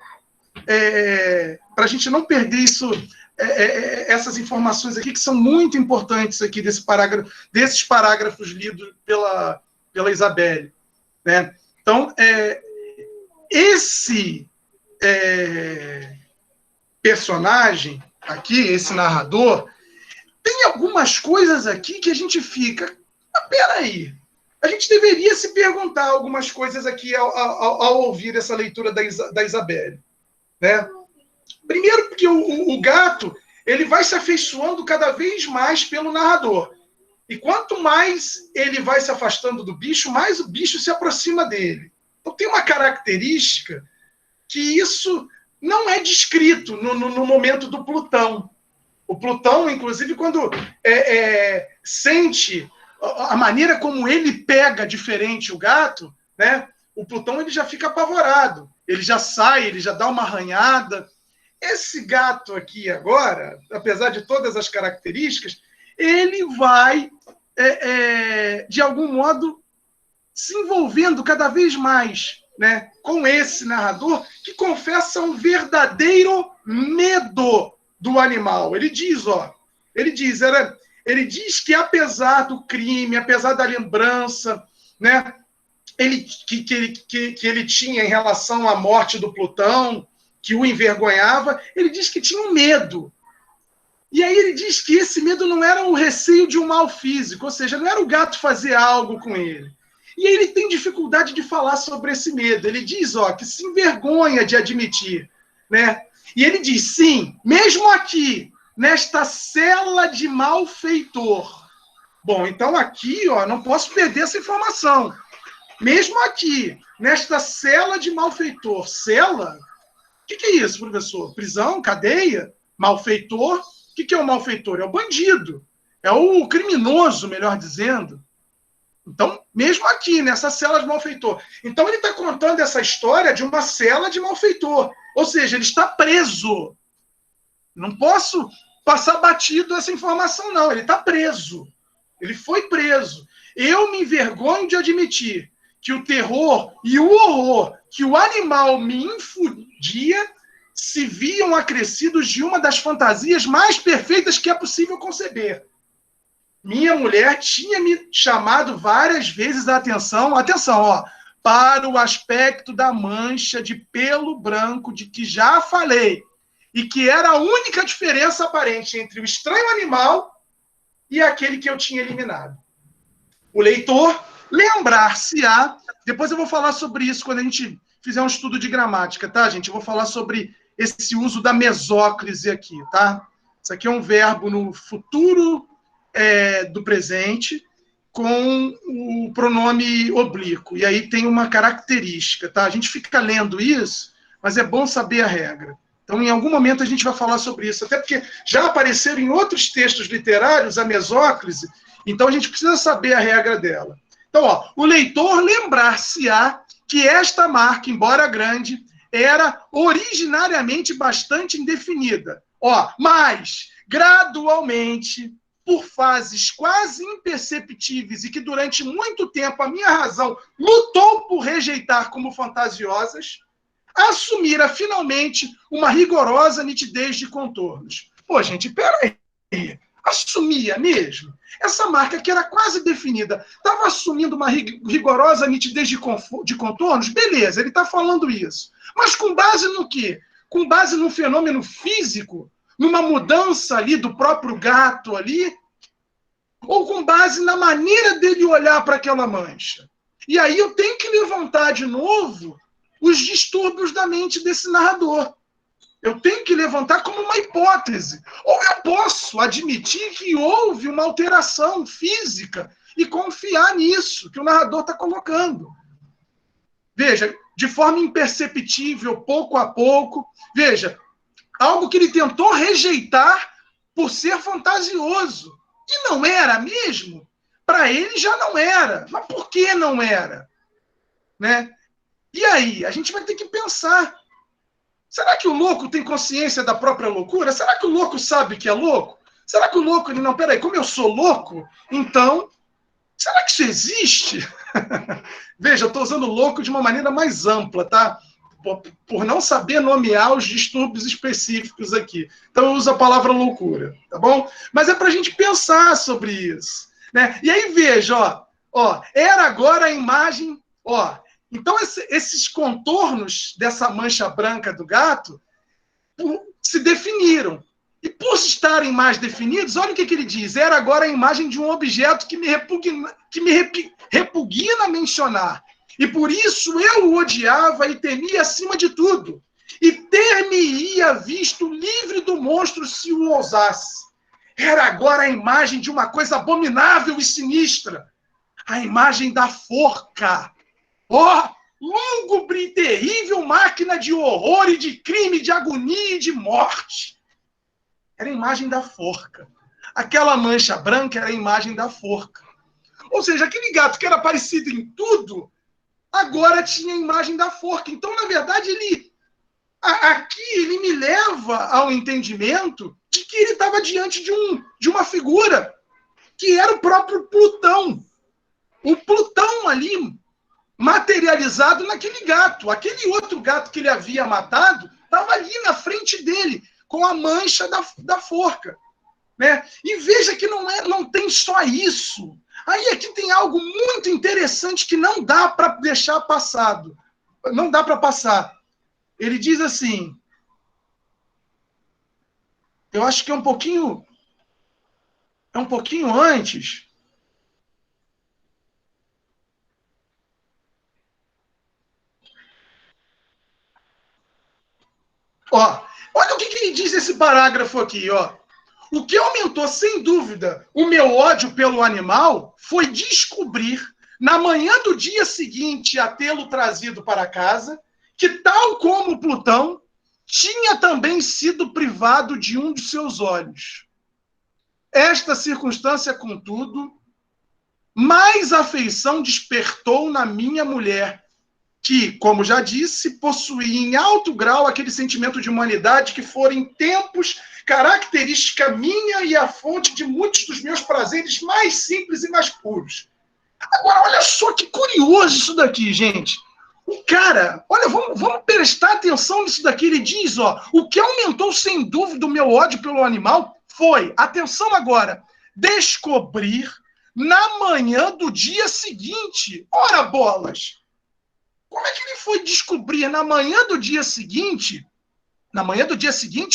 para a gente não perder isso... essas informações aqui que são muito importantes aqui desses parágrafos lidos pela Isabelle, né? Então, esse personagem aqui, esse narrador, tem algumas coisas aqui que a gente fica, peraí, a gente deveria se perguntar algumas coisas aqui ao ouvir essa leitura da Isabelle, né? Primeiro, porque o gato ele vai se afeiçoando cada vez mais pelo narrador. E quanto mais ele vai se afastando do bicho, mais o bicho se aproxima dele. Então tem uma característica que isso não é descrito no momento do Plutão. O Plutão, inclusive, quando sente a maneira como ele pega diferente o gato, né? O Plutão ele já fica apavorado. Ele já sai, ele já dá uma arranhada. Esse gato aqui agora, apesar de todas as características, ele vai, de algum modo, se envolvendo cada vez mais, né, com esse narrador que confessa um verdadeiro medo do animal. Ele diz que apesar do crime, apesar da lembrança, né, que ele tinha em relação à morte do Plutão, que o envergonhava, ele diz que tinha um medo. E aí ele diz que esse medo não era o receio de um mal físico, ou seja, não era o gato fazer algo com ele. E aí ele tem dificuldade de falar sobre esse medo. Ele diz, que se envergonha de admitir, né? E ele diz, sim, mesmo aqui, nesta cela de malfeitor. Bom, então aqui, não posso perder essa informação. Mesmo aqui, nesta cela de malfeitor. Cela? O que é isso, professor? Prisão? Cadeia? Malfeitor? O que é o malfeitor? É o bandido. É o criminoso, melhor dizendo. Então, mesmo aqui, nessa cela de malfeitor. Então, ele está contando essa história de uma cela de malfeitor. Ou seja, ele está preso. Não posso passar batido essa informação, não. Ele está preso. Ele foi preso. Eu me envergonho de admitir que o terror e o horror que o animal me infundia se viam acrescidos de uma das fantasias mais perfeitas que é possível conceber. Minha mulher tinha me chamado várias vezes a atenção, para o aspecto da mancha de pelo branco de que já falei, e que era a única diferença aparente entre o estranho animal e aquele que eu tinha eliminado. O leitor lembrar-se-á, depois eu vou falar sobre isso quando a gente fizer um estudo de gramática, tá, gente? Eu vou falar sobre esse uso da mesóclise aqui, tá? Isso aqui é um verbo no futuro do presente com o pronome oblíquo. E aí tem uma característica, tá? A gente fica lendo isso, mas é bom saber a regra. Então, em algum momento, a gente vai falar sobre isso, até porque já apareceram em outros textos literários a mesóclise, então a gente precisa saber a regra dela. Então, o leitor lembrar-se-á que esta marca, embora grande, era originariamente bastante indefinida. Mas, gradualmente, por fases quase imperceptíveis e que durante muito tempo a minha razão lutou por rejeitar como fantasiosas, assumira finalmente uma rigorosa nitidez de contornos. Gente, peraí. Assumia mesmo? Essa marca que era quase definida, estava assumindo uma rigorosa nitidez de contornos? Beleza, ele está falando isso. Mas com base no quê? Com base num fenômeno físico? Numa mudança ali do próprio gato ali? Ou com base na maneira dele olhar para aquela mancha? E aí eu tenho que levantar de novo os distúrbios da mente desse narrador. Eu tenho que levantar como uma hipótese. Ou eu posso admitir que houve uma alteração física e confiar nisso que o narrador está colocando. Veja, de forma imperceptível, pouco a pouco. Veja, algo que ele tentou rejeitar por ser fantasioso. E não era mesmo. Para ele já não era. Mas por que não era? Né? E aí, a gente vai ter que pensar. Será que o louco tem consciência da própria loucura? Será que o louco sabe que é louco? Será que o louco, ele não, peraí, como eu sou louco, então, será que isso existe? Veja, eu estou usando louco de uma maneira mais ampla, tá? Por não saber nomear os distúrbios específicos aqui. Então eu uso a palavra loucura, tá bom? Mas é para a gente pensar sobre isso, né? E aí veja, era agora a imagem, então, esses contornos dessa mancha branca do gato se definiram. E por estarem mais definidos, olha o que ele diz. Era agora a imagem de um objeto que me repugna mencionar. E por isso eu o odiava e temia acima de tudo. E ter-me-ia visto livre do monstro se o ousasse. Era agora a imagem de uma coisa abominável e sinistra. A imagem da forca. Lúgubre e terrível máquina de horror e de crime, de agonia e de morte. Era a imagem da forca. Aquela mancha branca era a imagem da forca. Ou seja, aquele gato que era parecido em tudo, agora tinha a imagem da forca. Então, na verdade, aqui ele me leva ao entendimento de que ele estava diante de uma figura que era o próprio Plutão. O Plutão ali, materializado naquele gato. Aquele outro gato que ele havia matado estava ali na frente dele, com a mancha da forca. Né? E veja que não tem só isso. Aí aqui tem algo muito interessante que não dá para deixar passado. Não dá para passar. Ele diz assim, eu acho que é um pouquinho antes. Ó, olha o que ele diz nesse parágrafo aqui, ó. O que aumentou, sem dúvida, o meu ódio pelo animal foi descobrir, na manhã do dia seguinte a tê-lo trazido para casa, que, tal como Plutão, tinha também sido privado de um de seus olhos. Esta circunstância, contudo, mais afeição despertou na minha mulher, que, como já disse, possuía em alto grau aquele sentimento de humanidade que fora em tempos característica minha e a fonte de muitos dos meus prazeres mais simples e mais puros. Agora, olha só que curioso isso daqui, gente. O cara, olha, vamos prestar atenção nisso daqui. Ele diz, ó, o que aumentou sem dúvida o meu ódio pelo animal foi, atenção agora, descobrir na manhã do dia seguinte. Ora, bolas! Como é que ele foi descobrir na manhã do dia seguinte,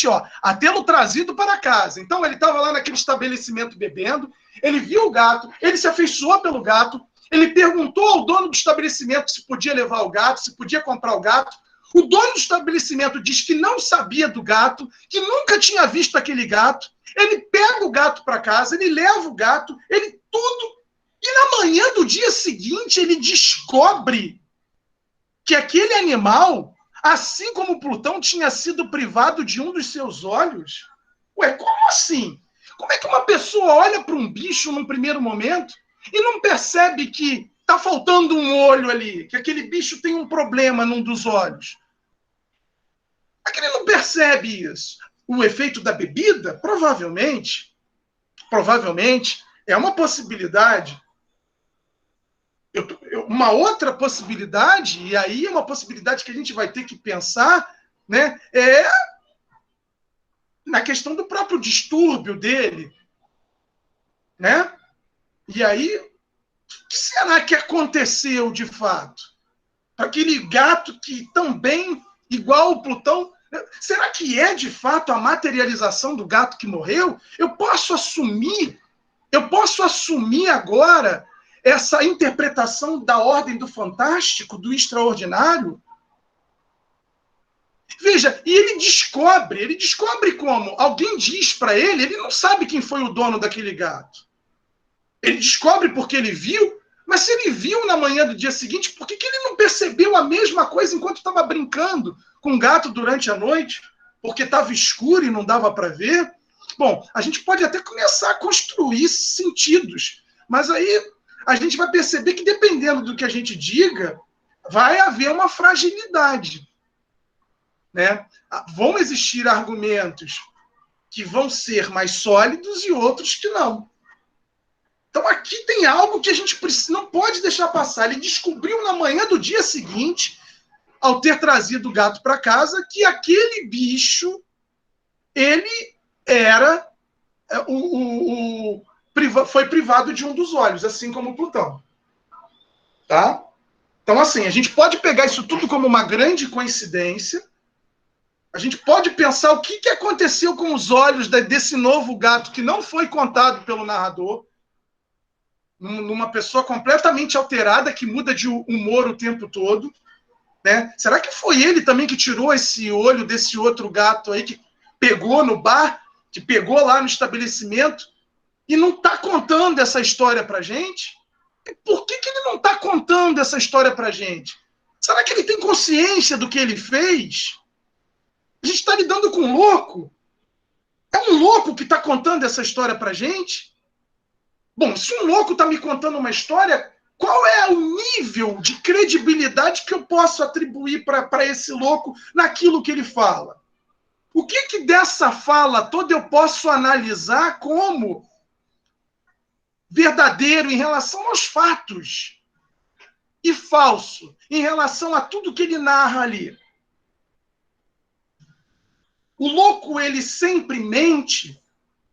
ó, a tê-lo trazido para casa? Então, ele estava lá naquele estabelecimento bebendo, ele viu o gato, ele se afeiçoou pelo gato, ele perguntou ao dono do estabelecimento se podia levar o gato, se podia comprar o gato. O dono do estabelecimento diz que não sabia do gato, que nunca tinha visto aquele gato. Ele pega o gato para casa, ele leva o gato, ele tudo. E na manhã do dia seguinte, ele descobre que aquele animal, assim como Plutão, tinha sido privado de um dos seus olhos. Ué, como assim? Como é que uma pessoa olha para um bicho num primeiro momento e não percebe que está faltando um olho ali, que aquele bicho tem um problema num dos olhos? É que ele não percebe isso. O efeito da bebida, provavelmente, é uma possibilidade. Uma outra possibilidade, e aí é uma possibilidade que a gente vai ter que pensar, né, é na questão do próprio distúrbio dele, né? E aí, o que será que aconteceu de fato? Aquele gato que também, igual o Plutão, será que é de fato a materialização do gato que morreu? Eu posso assumir agora essa interpretação da ordem do fantástico, do extraordinário? Veja, e ele descobre como? Alguém diz para ele não sabe quem foi o dono daquele gato. Ele descobre porque ele viu, mas se ele viu na manhã do dia seguinte, por que ele não percebeu a mesma coisa enquanto estava brincando com o gato durante a noite? Porque estava escuro e não dava para ver? Bom, a gente pode até começar a construir sentidos, mas aí a gente vai perceber que, dependendo do que a gente diga, vai haver uma fragilidade, né? Vão existir argumentos que vão ser mais sólidos e outros que não. Então, aqui tem algo que a gente não pode deixar passar. Ele descobriu na manhã do dia seguinte, ao ter trazido o gato para casa, que aquele bicho, ele era foi privado de um dos olhos, assim como o Plutão. Tá? Então, assim, a gente pode pegar isso tudo como uma grande coincidência. A gente pode pensar o que aconteceu com os olhos desse novo gato que não foi contado pelo narrador, numa pessoa completamente alterada, que muda de humor o tempo todo, né? Será que foi ele também que tirou esse olho desse outro gato aí, que pegou no bar, que pegou lá no estabelecimento, e não está contando essa história para a gente? Por que ele não está contando essa história para a gente? Será que ele tem consciência do que ele fez? A gente está lidando com um louco? É um louco que está contando essa história para a gente? Bom, se um louco está me contando uma história, qual é o nível de credibilidade que eu posso atribuir para esse louco naquilo que ele fala? O que dessa fala toda eu posso analisar como verdadeiro em relação aos fatos e falso em relação a tudo que ele narra ali? O louco, ele sempre mente.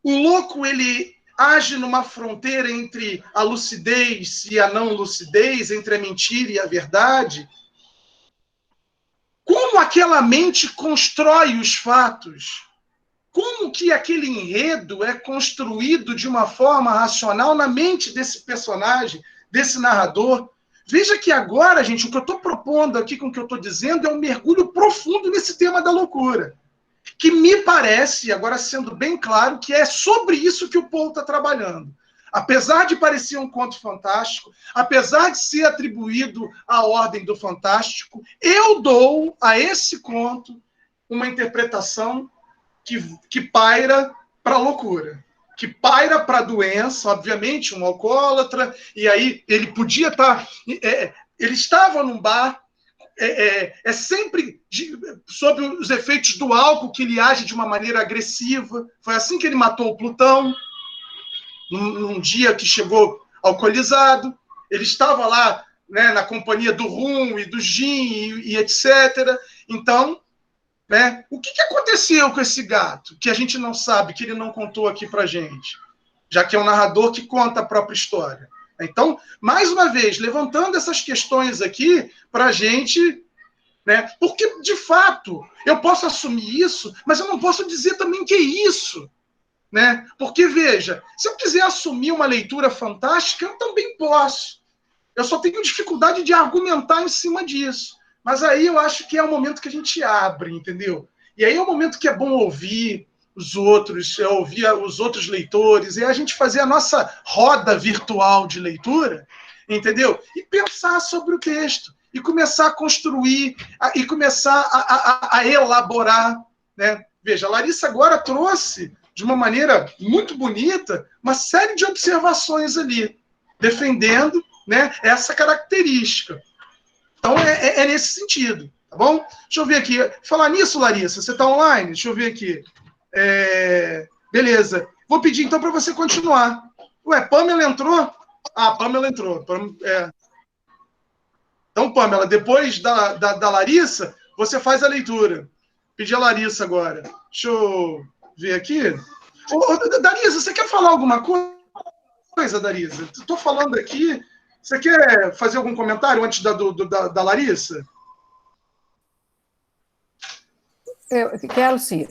O louco, ele age numa fronteira entre a lucidez e a não lucidez, entre a mentira e a verdade. Como aquela mente constrói os fatos? como que aquele enredo é construído de uma forma racional na mente desse personagem, desse narrador. Veja que agora, gente, o que eu estou propondo aqui com o que eu estou dizendo é um mergulho profundo nesse tema da loucura, que me parece, agora sendo bem claro, que é sobre isso que o Paul está trabalhando. Apesar de parecer um conto fantástico, apesar de ser atribuído à ordem do fantástico, eu dou a esse conto uma interpretação que paira para a loucura, que paira para a doença, obviamente, um alcoólatra, e aí ele podia estar... ele estava num bar, sempre sob os efeitos do álcool que ele age de uma maneira agressiva. Foi assim que ele matou o Plutão, num dia que chegou alcoolizado. Ele estava lá, né, na companhia do rum e do gin e etc. Então, né, o que aconteceu com esse gato, que a gente não sabe, que ele não contou aqui para gente, já que é um narrador que conta a própria história. Então, mais uma vez, levantando essas questões aqui para a gente, né, porque, de fato, eu posso assumir isso, mas eu não posso dizer também que é isso. Né? Porque, veja, se eu quiser assumir uma leitura fantástica, eu também posso. Eu só tenho dificuldade de argumentar em cima disso. Mas aí eu acho que é o momento que a gente abre, entendeu? E aí é o momento que é bom ouvir os outros, ouvir os outros leitores, e a gente fazer a nossa roda virtual de leitura, entendeu? E pensar sobre o texto, e começar a construir, e começar a elaborar, né? Veja, a Larissa agora trouxe de uma maneira muito bonita, uma série de observações ali, defendendo, né, essa característica. Então, é nesse sentido, tá bom? Deixa eu ver aqui. Falar nisso, Larissa, você está online? Deixa eu ver aqui. Beleza. Vou pedir, então, para você continuar. Ué, Pamela entrou? Ah, Pamela entrou. Então, Pamela, depois da Larissa, você faz a leitura. Pedir a Larissa agora. Deixa eu ver aqui. Darisa, você quer falar alguma coisa, Darisa? Estou falando aqui. Você quer fazer algum comentário antes da Larissa? Eu quero sim.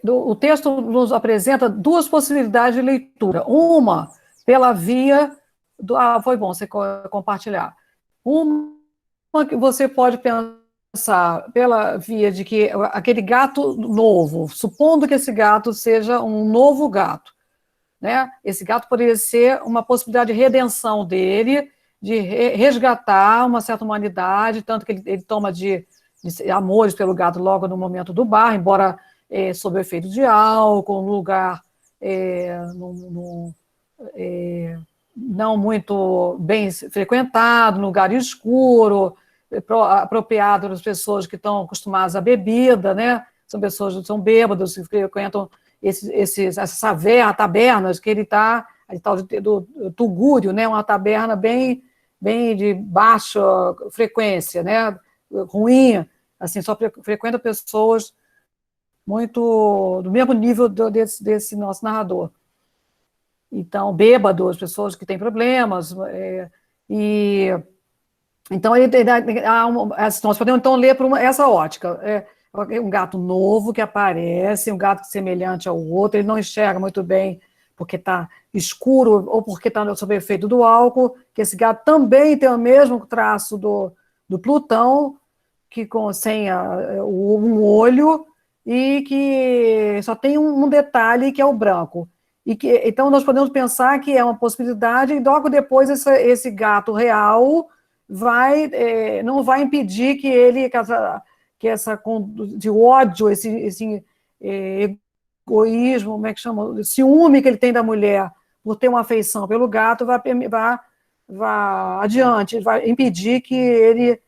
O texto nos apresenta duas possibilidades de leitura. Uma, pela via do... foi bom você compartilhar. Uma que você pode pensar pela via de que aquele gato novo, supondo que esse gato seja um novo gato, né? Esse gato poderia ser uma possibilidade de redenção dele, de resgatar uma certa humanidade, tanto que ele toma de amores pelo gato logo no momento do bar, embora sob o efeito de álcool, num lugar não muito bem frequentado, num lugar escuro, apropriado das pessoas que estão acostumadas à bebida, né? São pessoas que são bêbados, que frequentam essas tabernas, que ele está, tal do Tugúrio, né? Uma taberna bem de baixa frequência, né? Ruim, assim, só frequenta pessoas muito do mesmo nível desse nosso narrador. Então, bêbados, pessoas que têm problemas, então, nós podemos então ler por essa ótica. Um gato novo que aparece, um gato semelhante ao outro, ele não enxerga muito bem porque está escuro ou porque está sob efeito do álcool, que esse gato também tem o mesmo traço do Plutão, que sem um olho, e que só tem um detalhe, que é o branco. Então, nós podemos pensar que é uma possibilidade, e logo depois esse gato real não vai impedir que essa de ódio, esse egoísmo, como é que chama? O ciúme que ele tem da mulher por ter uma afeição pelo gato, vai adiante, vai impedir que ele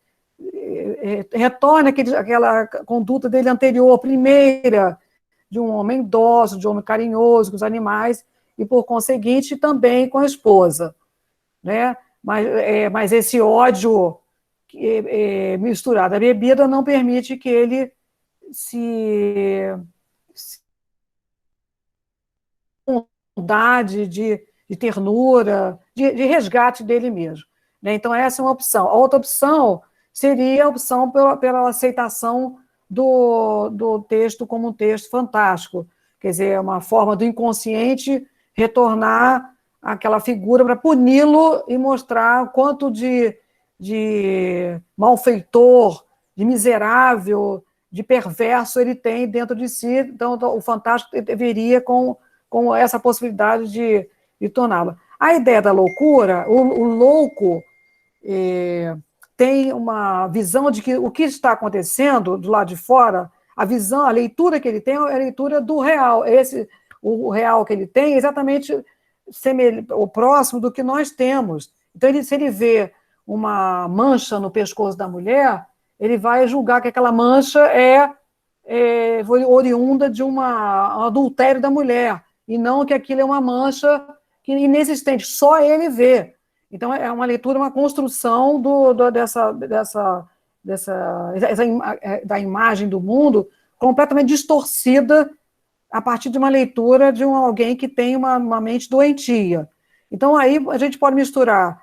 retorne aquela conduta dele anterior, primeira, de um homem dócil, de um homem carinhoso com os animais, e, por conseguinte, também com a esposa, né? Mas esse ódio misturado à bebida não permite que ele bondade, de ternura, de resgate dele mesmo, né? Então, essa é uma opção. A outra opção seria a opção pela aceitação do texto como um texto fantástico. Quer dizer, é uma forma do inconsciente retornar àquela figura para puni-lo e mostrar quanto de malfeitor, de miserável, de perverso ele tem dentro de si. Então, o fantástico deveria com essa possibilidade de torná-lo. A ideia da loucura, o louco tem uma visão de que o que está acontecendo do lado de fora, a visão, a leitura que ele tem é a leitura do real. O real que ele tem é exatamente o próximo do que nós temos. Então, se ele vê uma mancha no pescoço da mulher, ele vai julgar que aquela mancha foi oriunda de um adultério da mulher, e não que aquilo é uma mancha inexistente, só ele vê. Então, é uma leitura, uma construção da imagem do mundo completamente distorcida a partir de uma leitura de alguém que tem uma mente doentia. Então, aí a gente pode misturar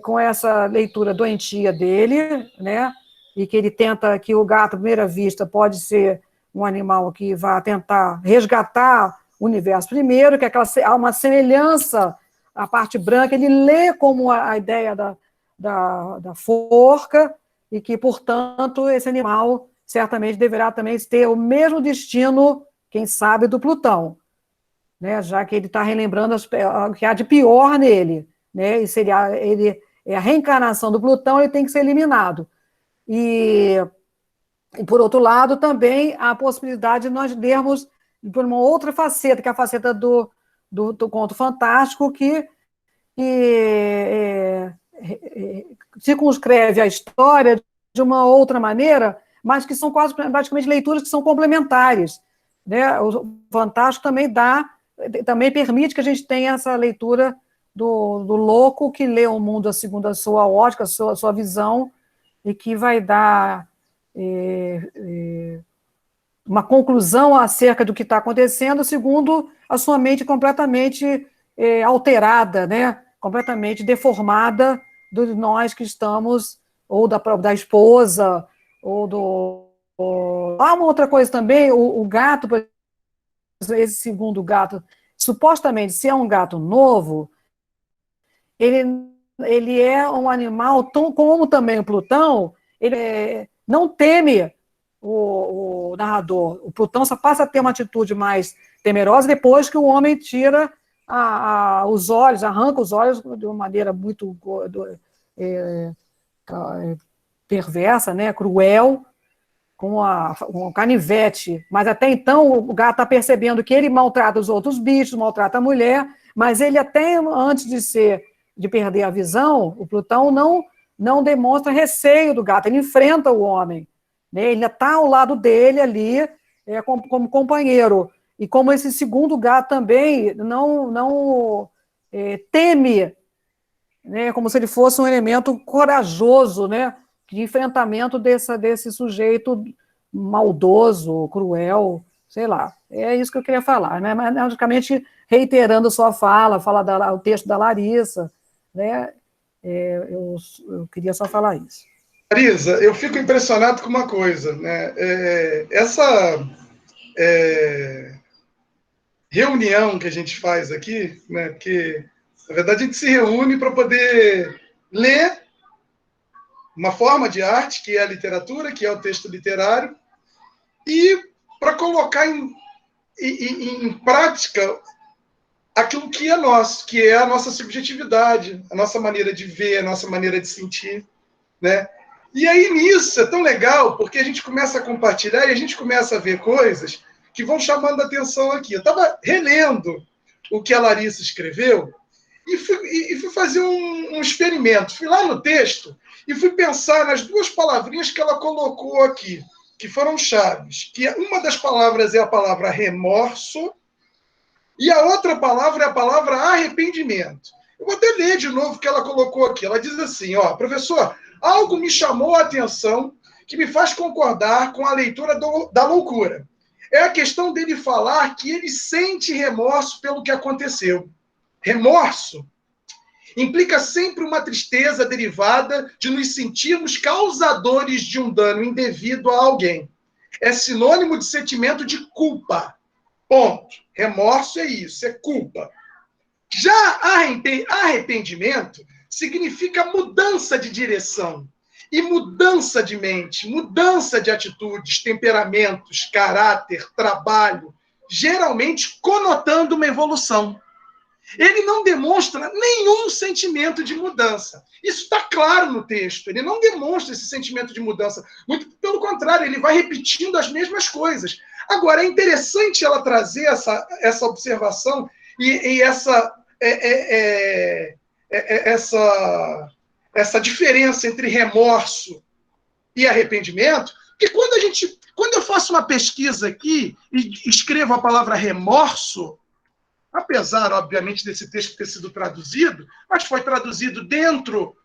com essa leitura doentia dele, né? E que ele tenta, que o gato, à primeira vista, pode ser um animal que vai tentar resgatar o universo primeiro, que há uma semelhança à parte branca, ele lê como a ideia da forca, e que, portanto, esse animal certamente deverá também ter o mesmo destino, quem sabe, do Plutão, né? Já que ele está relembrando o que há de pior nele, né? E se ele é a reencarnação do Plutão, ele tem que ser eliminado. E por outro lado, também a possibilidade de nós lermos por uma outra faceta, que é a faceta do conto fantástico, que circunscreve a história de uma outra maneira, mas que são quase praticamente leituras que são complementares, né? O fantástico também permite que a gente tenha essa leitura do louco que lê o mundo segundo a sua ótica, a sua visão, e que vai dar uma conclusão acerca do que está acontecendo, segundo a sua mente completamente alterada, né? Completamente deformada de nós que estamos, ou da esposa, Há uma outra coisa também, o gato, esse segundo gato, supostamente, se é um gato novo, ele é um animal, tão como também o Plutão, ele não teme o narrador. O Plutão só passa a ter uma atitude mais temerosa depois que o homem tira os olhos, arranca os olhos de uma maneira muito perversa, né, cruel, com um canivete. Mas até então o gato está percebendo que ele maltrata os outros bichos, maltrata a mulher, mas ele até antes de perder a visão, o Plutão não demonstra receio do gato, ele enfrenta o homem, né? Ele está ao lado dele ali, como companheiro. E como esse segundo gato também não teme, né? Como se ele fosse um elemento corajoso, né? De enfrentamento desse sujeito maldoso, cruel, sei lá. É isso que eu queria falar, né? Mas, logicamente, reiterando sua fala o texto da Larissa, né? Eu queria só falar isso. Larissa, eu fico impressionado com uma coisa, né? Essa reunião que a gente faz aqui, né? Porque, na verdade, a gente se reúne para poder ler uma forma de arte, que é a literatura, que é o texto literário, e para colocar em prática aquilo que é nosso, que é a nossa subjetividade, a nossa maneira de ver, a nossa maneira de sentir, né? E aí, nisso, é tão legal, porque a gente começa a compartilhar e a gente começa a ver coisas que vão chamando a atenção aqui. Eu estava relendo o que a Larissa escreveu e fui fazer um experimento. Fui lá no texto e fui pensar nas duas palavrinhas que ela colocou aqui, que foram chaves. Que uma das palavras é a palavra remorso e a outra palavra é a palavra arrependimento. Eu vou até ler de novo o que ela colocou aqui. Ela diz assim, professor, algo me chamou a atenção que me faz concordar com a leitura da loucura. É a questão dele falar que ele sente remorso pelo que aconteceu. Remorso implica sempre uma tristeza derivada de nos sentirmos causadores de um dano indevido a alguém. é sinônimo de sentimento de culpa. Ponto. Remorso é isso, é culpa. Já arrependimento significa mudança de direção e mudança de mente, mudança de atitudes, temperamentos, caráter, trabalho, geralmente conotando uma evolução. Ele não demonstra nenhum sentimento de mudança. Isso está claro no texto. Ele não demonstra esse sentimento de mudança. Muito pelo contrário, ele vai repetindo as mesmas coisas. Agora, é interessante ela trazer essa observação e essa diferença entre remorso e arrependimento, porque quando eu faço uma pesquisa aqui e escrevo a palavra remorso, apesar, obviamente, desse texto ter sido traduzido, mas foi traduzido dentro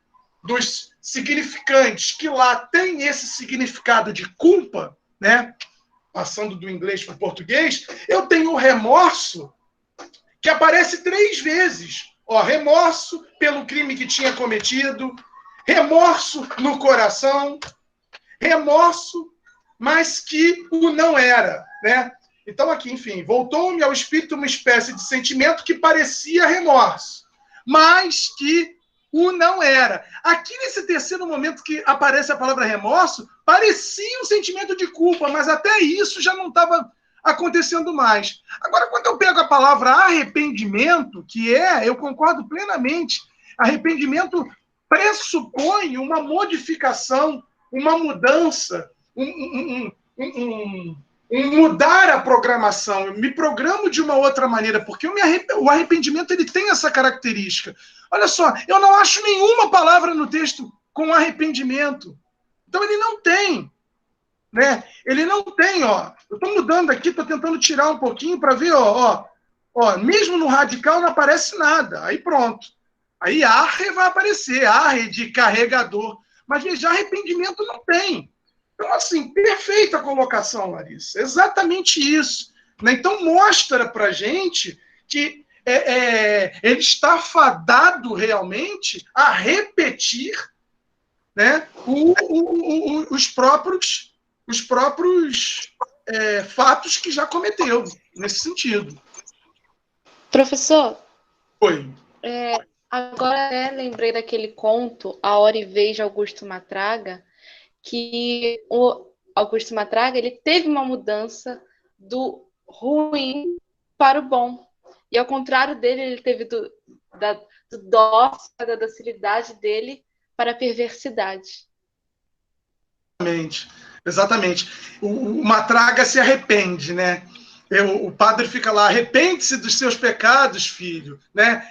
dos significantes que lá tem esse significado de culpa, né? Passando do inglês para o português, eu tenho o remorso, que aparece 3 vezes. Remorso pelo crime que tinha cometido, remorso no coração, remorso, mas que o não era, né? Então, aqui, enfim, voltou-me ao espírito uma espécie de sentimento que parecia remorso, mas que o não era. Aqui, nesse terceiro momento que aparece a palavra remorso, parecia um sentimento de culpa, mas até isso já não estava acontecendo mais. Agora, quando eu pego a palavra arrependimento, eu concordo plenamente, arrependimento pressupõe uma modificação, uma mudança, mudar a programação. Eu me programo de uma outra maneira, porque o arrependimento ele tem essa característica. Olha só, eu não acho nenhuma palavra no texto com arrependimento. Então ele não tem. Né? Ele não tem, ó. Eu estou mudando aqui, estou tentando tirar um pouquinho para ver, mesmo no radical não aparece nada. Aí pronto. Aí arre vai aparecer, arre de carregador. Mas veja, arrependimento não tem. Então, assim, perfeita a colocação, Larissa. Exatamente isso. Né? Então, mostra para a gente que ele está fadado realmente a repetir, né, os próprios fatos que já cometeu, nesse sentido. Professor? Oi. Agora lembrei daquele conto, A Hora e Vez, de Augusto Matraga, que o Augusto Matraga ele teve uma mudança do ruim para o bom. E ao contrário dele, ele teve do dócil, da docilidade dele para a perversidade. Exatamente. O Matraga se arrepende, né? O padre fica lá, arrepende-se dos seus pecados, filho, né?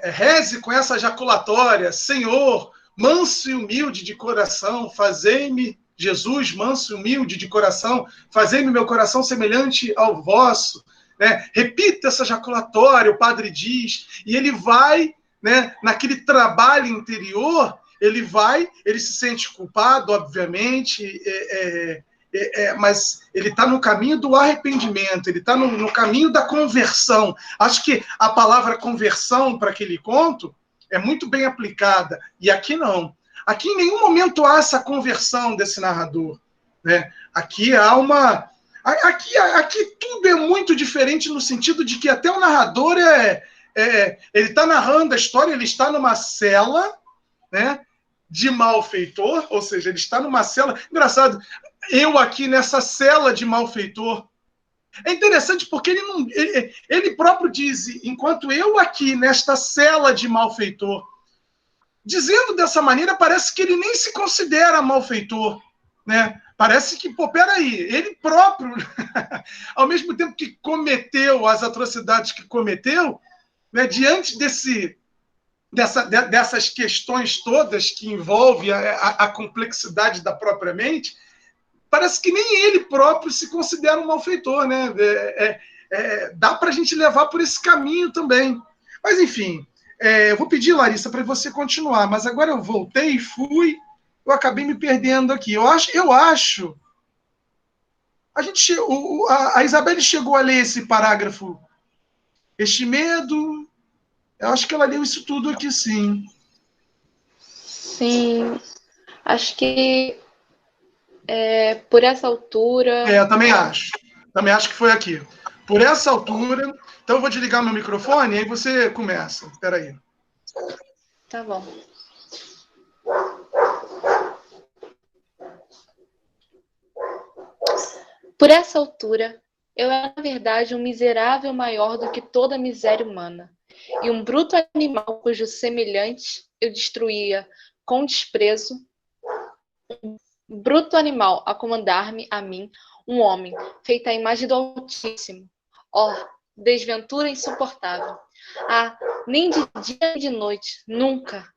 Reze com essa jaculatória, Senhor, manso e humilde de coração, fazei-me, Jesus, manso e humilde de coração, fazei-me meu coração semelhante ao vosso, né? Repita essa jaculatória, o padre diz, e ele vai, né, naquele trabalho interior, ele se sente culpado, obviamente, mas ele está no caminho do arrependimento, ele está no caminho da conversão. Acho que a palavra conversão para aquele conto é muito bem aplicada, e aqui não. Aqui em nenhum momento há essa conversão desse narrador, né? Aqui há uma... Aqui tudo é muito diferente no sentido de que até o narrador ele está narrando a história, ele está numa cela, né, de malfeitor, ou seja, ele está numa cela... Engraçado, eu aqui nessa cela de malfeitor. É interessante porque ele próprio diz, enquanto eu aqui nesta cela de malfeitor, dizendo dessa maneira, parece que ele nem se considera malfeitor, né? Parece que, peraí, ele próprio, ao mesmo tempo que cometeu as atrocidades que cometeu, né, diante dessas questões todas que envolvem a complexidade da própria mente, parece que nem ele próprio se considera um malfeitor, né? Dá para a gente levar por esse caminho também. Mas, enfim, eu vou pedir, Larissa, para você continuar, mas agora eu voltei e fui, eu acabei me perdendo aqui. Eu acho... A Isabelle chegou a ler esse parágrafo. Este medo... Eu acho que ela leu isso tudo aqui, sim. Sim. Acho que Por essa altura... Eu também acho. Também acho que foi aqui. Por essa altura... Então, eu vou desligar meu microfone e aí você começa. Espera aí. Tá bom. Por essa altura, eu era, na verdade, um miserável maior do que toda a miséria humana, e um bruto animal cujo semelhante eu destruía com desprezo, um bruto animal a comandar-me a mim, um homem, feito à imagem do Altíssimo. Oh, desventura insuportável! Ah, nem de dia nem de noite, nunca,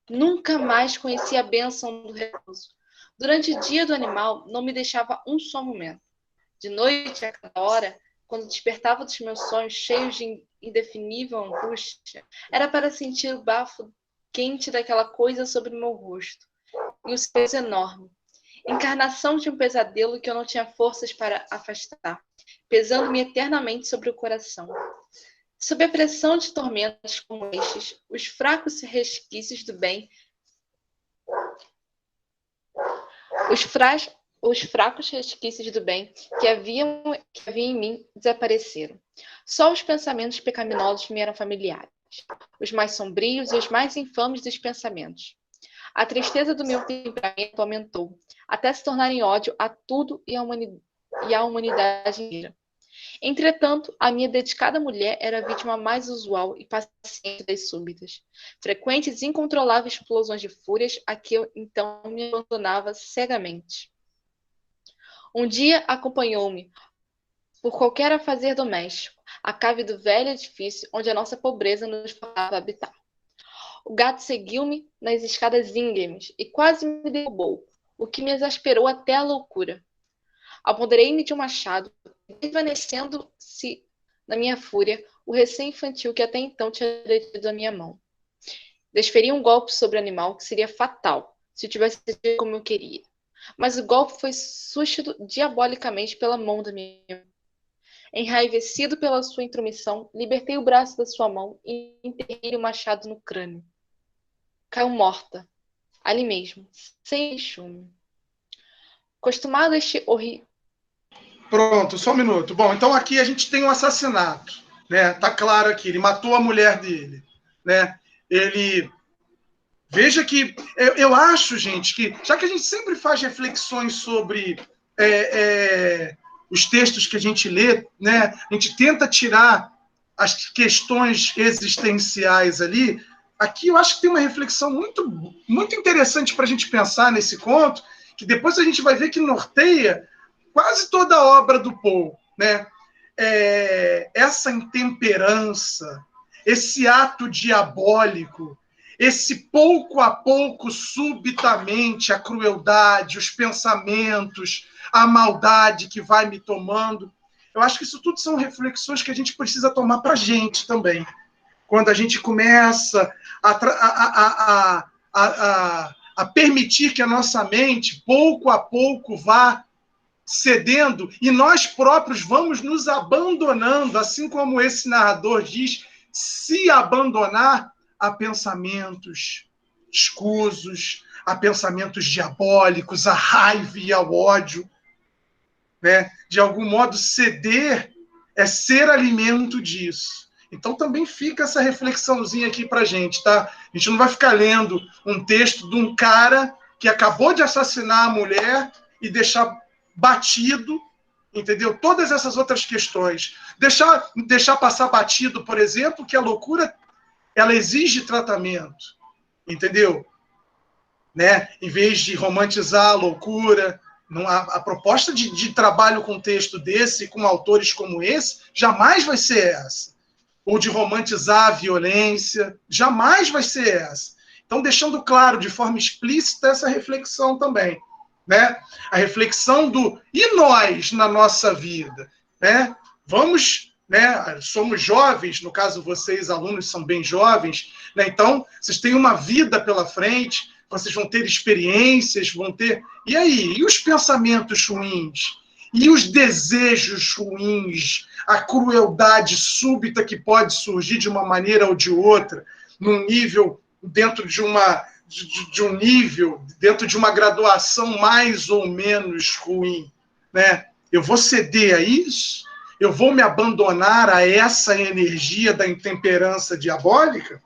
nunca mais conheci a bênção do repouso. Durante o dia do animal, não me deixava um só momento. De noite, a cada hora, quando despertava dos meus sonhos cheios de indefinível angústia, era para sentir o bafo quente daquela coisa sobre meu rosto, e o seu peso enorme, encarnação de um pesadelo que eu não tinha forças para afastar, pesando-me eternamente sobre o coração. Sob a pressão de tormentos como estes, os fracos resquícios do bem, os fracos resquícios do bem que havia em mim desapareceram. Só os pensamentos pecaminosos me eram familiares, os mais sombrios e os mais infames dos pensamentos. A tristeza do meu temperamento aumentou, até se tornar em ódio a tudo e a humanidade inteira. Entretanto, a minha dedicada mulher era a vítima mais usual e paciente das súbitas, frequentes e incontroláveis explosões de fúrias a que eu então me abandonava cegamente. Um dia acompanhou-me, por qualquer afazer doméstico, à cave do velho edifício onde a nossa pobreza nos faltava habitar. O gato seguiu-me nas escadas íngremes e quase me derrubou, o que me exasperou até a loucura. Apoderei-me de um machado, desvanecendo-se na minha fúria o recém-infantil que até então tinha detido da minha mão. Desferi um golpe sobre o animal que seria fatal, se eu tivesse sido como eu queria. Mas o golpe foi sústido diabolicamente pela mão da minha mão. Enraivecido pela sua intromissão, libertei o braço da sua mão e enterrei o machado no crânio. Caiu morta, ali mesmo, sem enxume. Acostumado a este horrível... Pronto, só um minuto. Bom, então aqui a gente tem um assassinato, né? Tá claro aqui, ele matou a mulher dele, né? Ele... Veja que... Eu acho, gente, que... Já que a gente sempre faz reflexões sobre os textos que a gente lê, né? A gente tenta tirar as questões existenciais ali. Aqui eu acho que tem uma reflexão muito, muito interessante para a gente pensar nesse conto, que depois a gente vai ver que norteia quase toda a obra do Poe, né? Essa intemperança, esse ato diabólico, esse pouco a pouco, subitamente, a crueldade, os pensamentos, a maldade que vai me tomando. Eu acho que isso tudo são reflexões que a gente precisa tomar para a gente também. Quando a gente começa a permitir que a nossa mente, pouco a pouco, vá cedendo, e nós próprios vamos nos abandonando, assim como esse narrador diz, se abandonar a pensamentos escusos, a pensamentos diabólicos, a raiva e ao ódio, né? De algum modo, ceder é ser alimento disso. Então também fica essa reflexãozinha aqui para a gente, tá? A gente não vai ficar lendo um texto de um cara que acabou de assassinar a mulher e deixar batido, entendeu? Todas essas outras questões. Deixar passar batido, por exemplo, que a loucura ela exige tratamento, entendeu? Né? Em vez de romantizar a loucura, a proposta de trabalho com texto desse, com autores como esse, jamais vai ser essa. Ou de romantizar a violência, jamais vai ser essa. Então, deixando claro de forma explícita essa reflexão também, né? A reflexão do e nós na nossa vida, né? Vamos, né? Somos jovens, no caso vocês, alunos, são bem jovens, né? Então, vocês têm uma vida pela frente, vocês vão ter experiências, vão ter... E aí? E os pensamentos ruins? E os desejos ruins? A crueldade súbita que pode surgir de uma maneira ou de outra, num nível dentro de uma de um nível, dentro de uma graduação mais ou menos ruim, né? Eu vou ceder a isso? Eu vou me abandonar a essa energia da intemperança diabólica?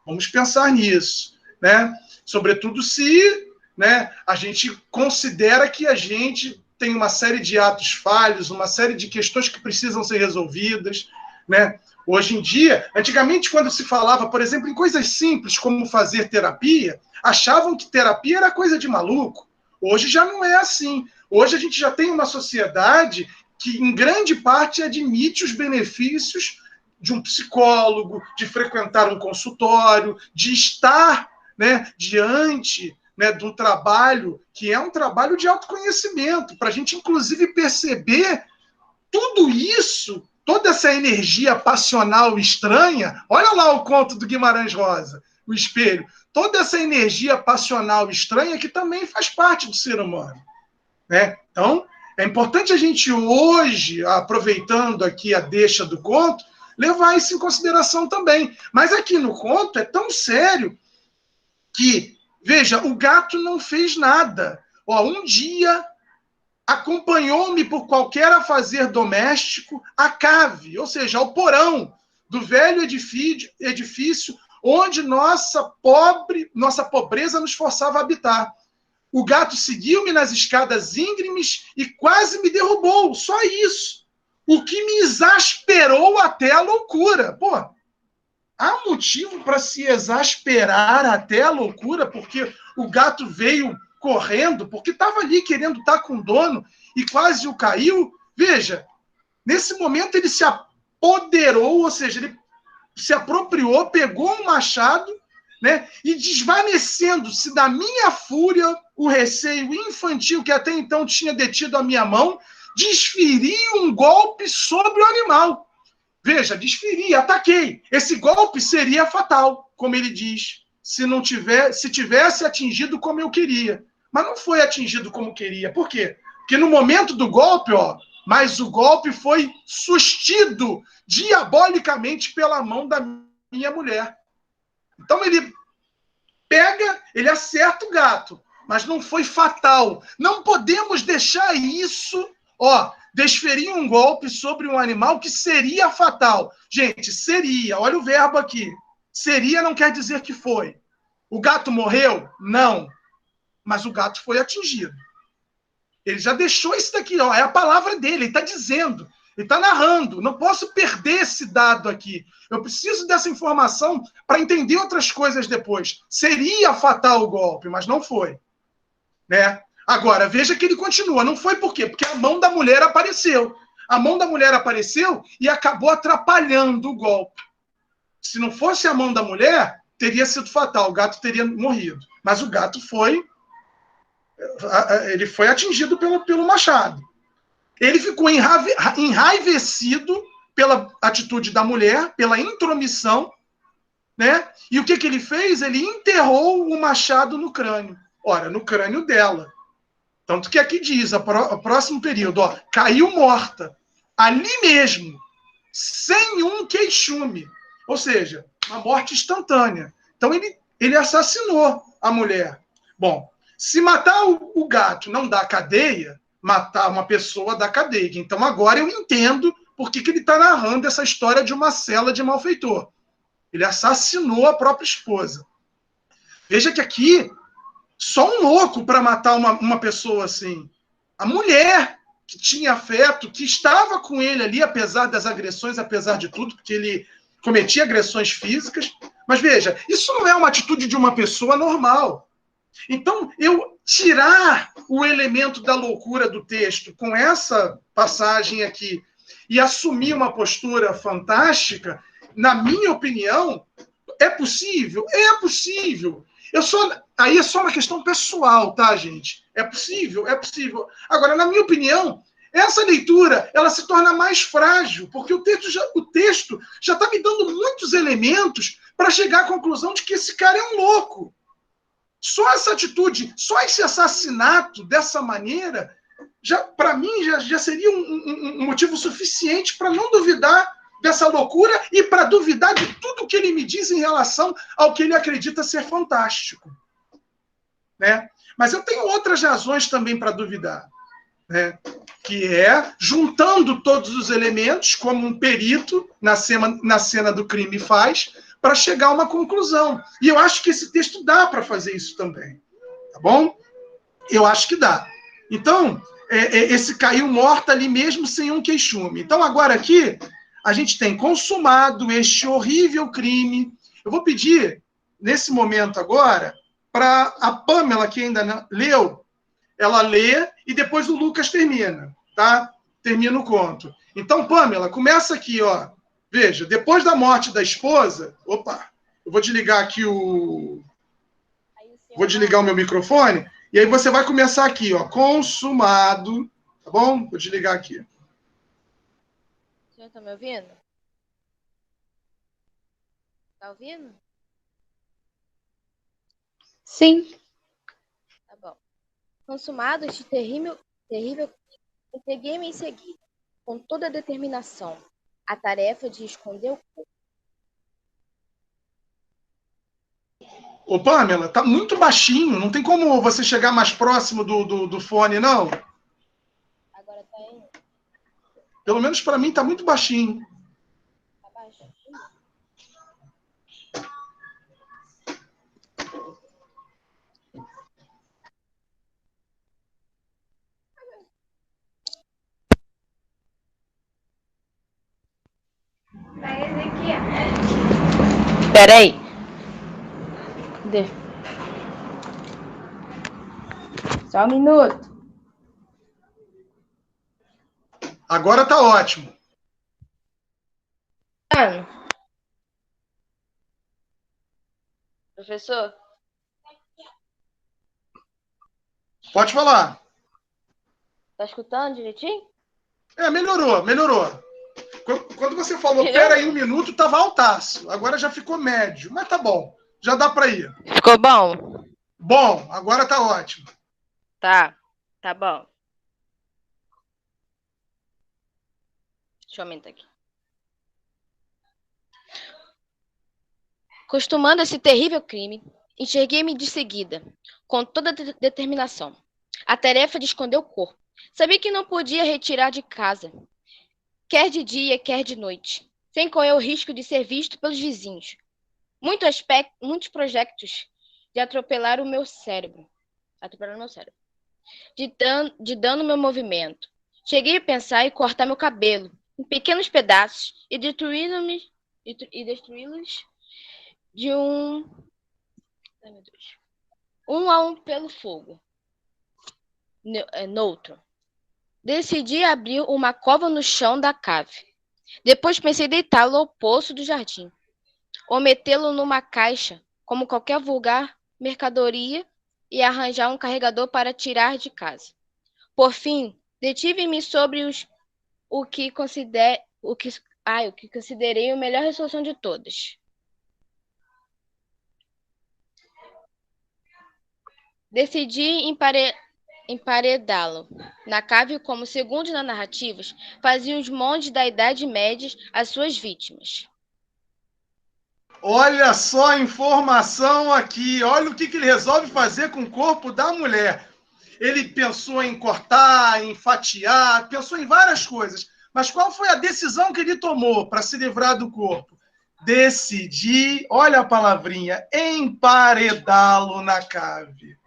Vamos pensar nisso, né? Sobretudo se, né, a gente considera que a gente tem uma série de atos falhos, uma série de questões que precisam ser resolvidas, né? Hoje em dia, antigamente, quando se falava, por exemplo, em coisas simples como fazer terapia, achavam que terapia era coisa de maluco. Hoje já não é assim. Hoje a gente já tem uma sociedade que, em grande parte, admite os benefícios de um psicólogo, de frequentar um consultório, de estar, né, diante, né, de um trabalho que é um trabalho de autoconhecimento, para a gente, inclusive, perceber tudo isso, toda essa energia passional estranha. Olha lá o conto do Guimarães Rosa, o espelho. Toda essa energia passional estranha que também faz parte do ser humano, né? Então, é importante a gente hoje, aproveitando aqui a deixa do conto, levar isso em consideração também. Mas aqui no conto é tão sério que, veja, o gato não fez nada. Ó, um dia acompanhou-me por qualquer afazer doméstico à cave, ou seja, ao porão do velho edifício onde nossa pobreza nos forçava a habitar. O gato seguiu-me nas escadas íngremes e quase me derrubou, só isso. O que me exasperou até a loucura. Pô, há motivo para se exasperar até a loucura, porque o gato veio correndo, porque estava ali querendo estar com o dono e quase o caiu. Veja, nesse momento ele se apoderou, ou seja, ele se apropriou, pegou um machado, né, e desvanecendo-se da minha fúria, o receio infantil que até então tinha detido a minha mão, desferi um golpe sobre o animal. Veja, desferi, ataquei. Esse golpe seria fatal, como ele diz, se tivesse atingido como eu queria. Mas não foi atingido como queria. Por quê? Porque no momento do golpe, mas o golpe foi sustido diabolicamente pela mão da minha mulher. Então ele pega, ele acerta o gato, mas não foi fatal. Não podemos deixar isso, desferir um golpe sobre um animal que seria fatal. Gente, seria, olha o verbo aqui. Seria não quer dizer que foi. O gato morreu? Não. Mas o gato foi atingido. Ele já deixou isso daqui, é a palavra dele, ele está dizendo, ele está narrando. Não posso perder esse dado aqui. Eu preciso dessa informação para entender outras coisas depois. Seria fatal o golpe, mas não foi, né? Agora, veja que ele continua. Não foi por quê? Porque a mão da mulher apareceu. A mão da mulher apareceu e acabou atrapalhando o golpe. Se não fosse a mão da mulher, teria sido fatal. O gato teria morrido. Mas o gato foi atingido pelo machado. Ele ficou enraivecido pela atitude da mulher, pela intromissão, né? E o que ele fez? Ele enterrou o machado no crânio. Ora, no crânio dela. Tanto que aqui diz, o próximo período, caiu morta, ali mesmo, sem um queixume. Ou seja, uma morte instantânea. Então ele assassinou a mulher. Bom, se matar o gato não dá cadeia, matar uma pessoa dá cadeia. Então agora eu entendo por que ele está narrando essa história de uma cela de malfeitor. Ele assassinou a própria esposa. Veja que aqui, só um louco para matar uma pessoa assim. A mulher que tinha afeto, que estava com ele ali, apesar das agressões, apesar de tudo, porque ele cometia agressões físicas. Mas veja, isso não é uma atitude de uma pessoa normal. Então, eu tirar o elemento da loucura do texto com essa passagem aqui e assumir uma postura fantástica, na minha opinião, é possível? É possível. Aí é só uma questão pessoal, tá, gente? É possível? É possível. Agora, na minha opinião, essa leitura ela se torna mais frágil, porque o texto já está me dando muitos elementos para chegar à conclusão de que esse cara é um louco. Só essa atitude, só esse assassinato dessa maneira, para mim, já seria um motivo suficiente para não duvidar dessa loucura e para duvidar de tudo que ele me diz em relação ao que ele acredita ser fantástico. Né? Mas eu tenho outras razões também para duvidar. Né? Que é juntando todos os elementos, como um perito na cena do crime faz, para chegar a uma conclusão. E eu acho que esse texto dá para fazer isso também. Tá bom? Eu acho que dá. Então, esse caiu morto ali mesmo sem um queixume. Então, agora aqui, a gente tem consumado este horrível crime. Eu vou pedir, nesse momento agora, para a Pamela, que ainda não leu, ela lê e depois o Lucas termina, tá? Termina o conto. Então, Pamela, começa aqui, ó. Veja, depois da morte da esposa... Opa, eu vou desligar aqui o... Vou desligar o meu microfone. E aí você vai começar aqui, ó. Consumado. Tá bom? Vou desligar aqui. O senhor tá me ouvindo? Tá ouvindo? Sim. Tá bom. Consumado este terrível, entreguei-me em seguida, com toda a determinação, a tarefa de esconder o corpo. Ô, Pamela, tá muito baixinho. Não tem como você chegar mais próximo do fone, não? Agora tá indo? Pelo menos para mim tá muito baixinho. Tá baixo? Peraí. Só um minuto. Agora tá ótimo. Professor? Pode falar. Tá escutando direitinho? Melhorou. Quando você falou, pera aí um minuto, tava altaço. Agora já ficou médio. Mas tá bom. Já dá para ir. Ficou bom? Bom, agora tá ótimo. Tá bom. Deixa eu aumentar aqui. Costumando esse terrível crime, enxerguei-me de seguida, com toda a determinação, a tarefa de esconder o corpo. Sabia que não podia retirar de casa, quer de dia, quer de noite, sem correr o risco de ser visto pelos vizinhos. Muitos projetos de atropelar o meu cérebro, de dano meu movimento. Cheguei a pensar em cortar meu cabelo em pequenos pedaços e destruí-los de um a um pelo fogo. Noutro. Decidi abrir uma cova no chão da cave. Depois pensei em deitá-lo ao poço do jardim, ou metê-lo numa caixa, como qualquer vulgar mercadoria, e arranjar um carregador para tirar de casa. Por fim, detive-me sobre o que considerei a melhor resolução de todas. Decidi emparedá-lo na cave como, segundo nas narrativas, faziam os monges da Idade Média as suas vítimas. Olha só a informação aqui. Olha o que ele resolve fazer com o corpo da mulher. Ele pensou em cortar, em fatiar, pensou em várias coisas. Mas qual foi a decisão que ele tomou para se livrar do corpo? Decidir, olha a palavrinha, emparedá-lo na cave.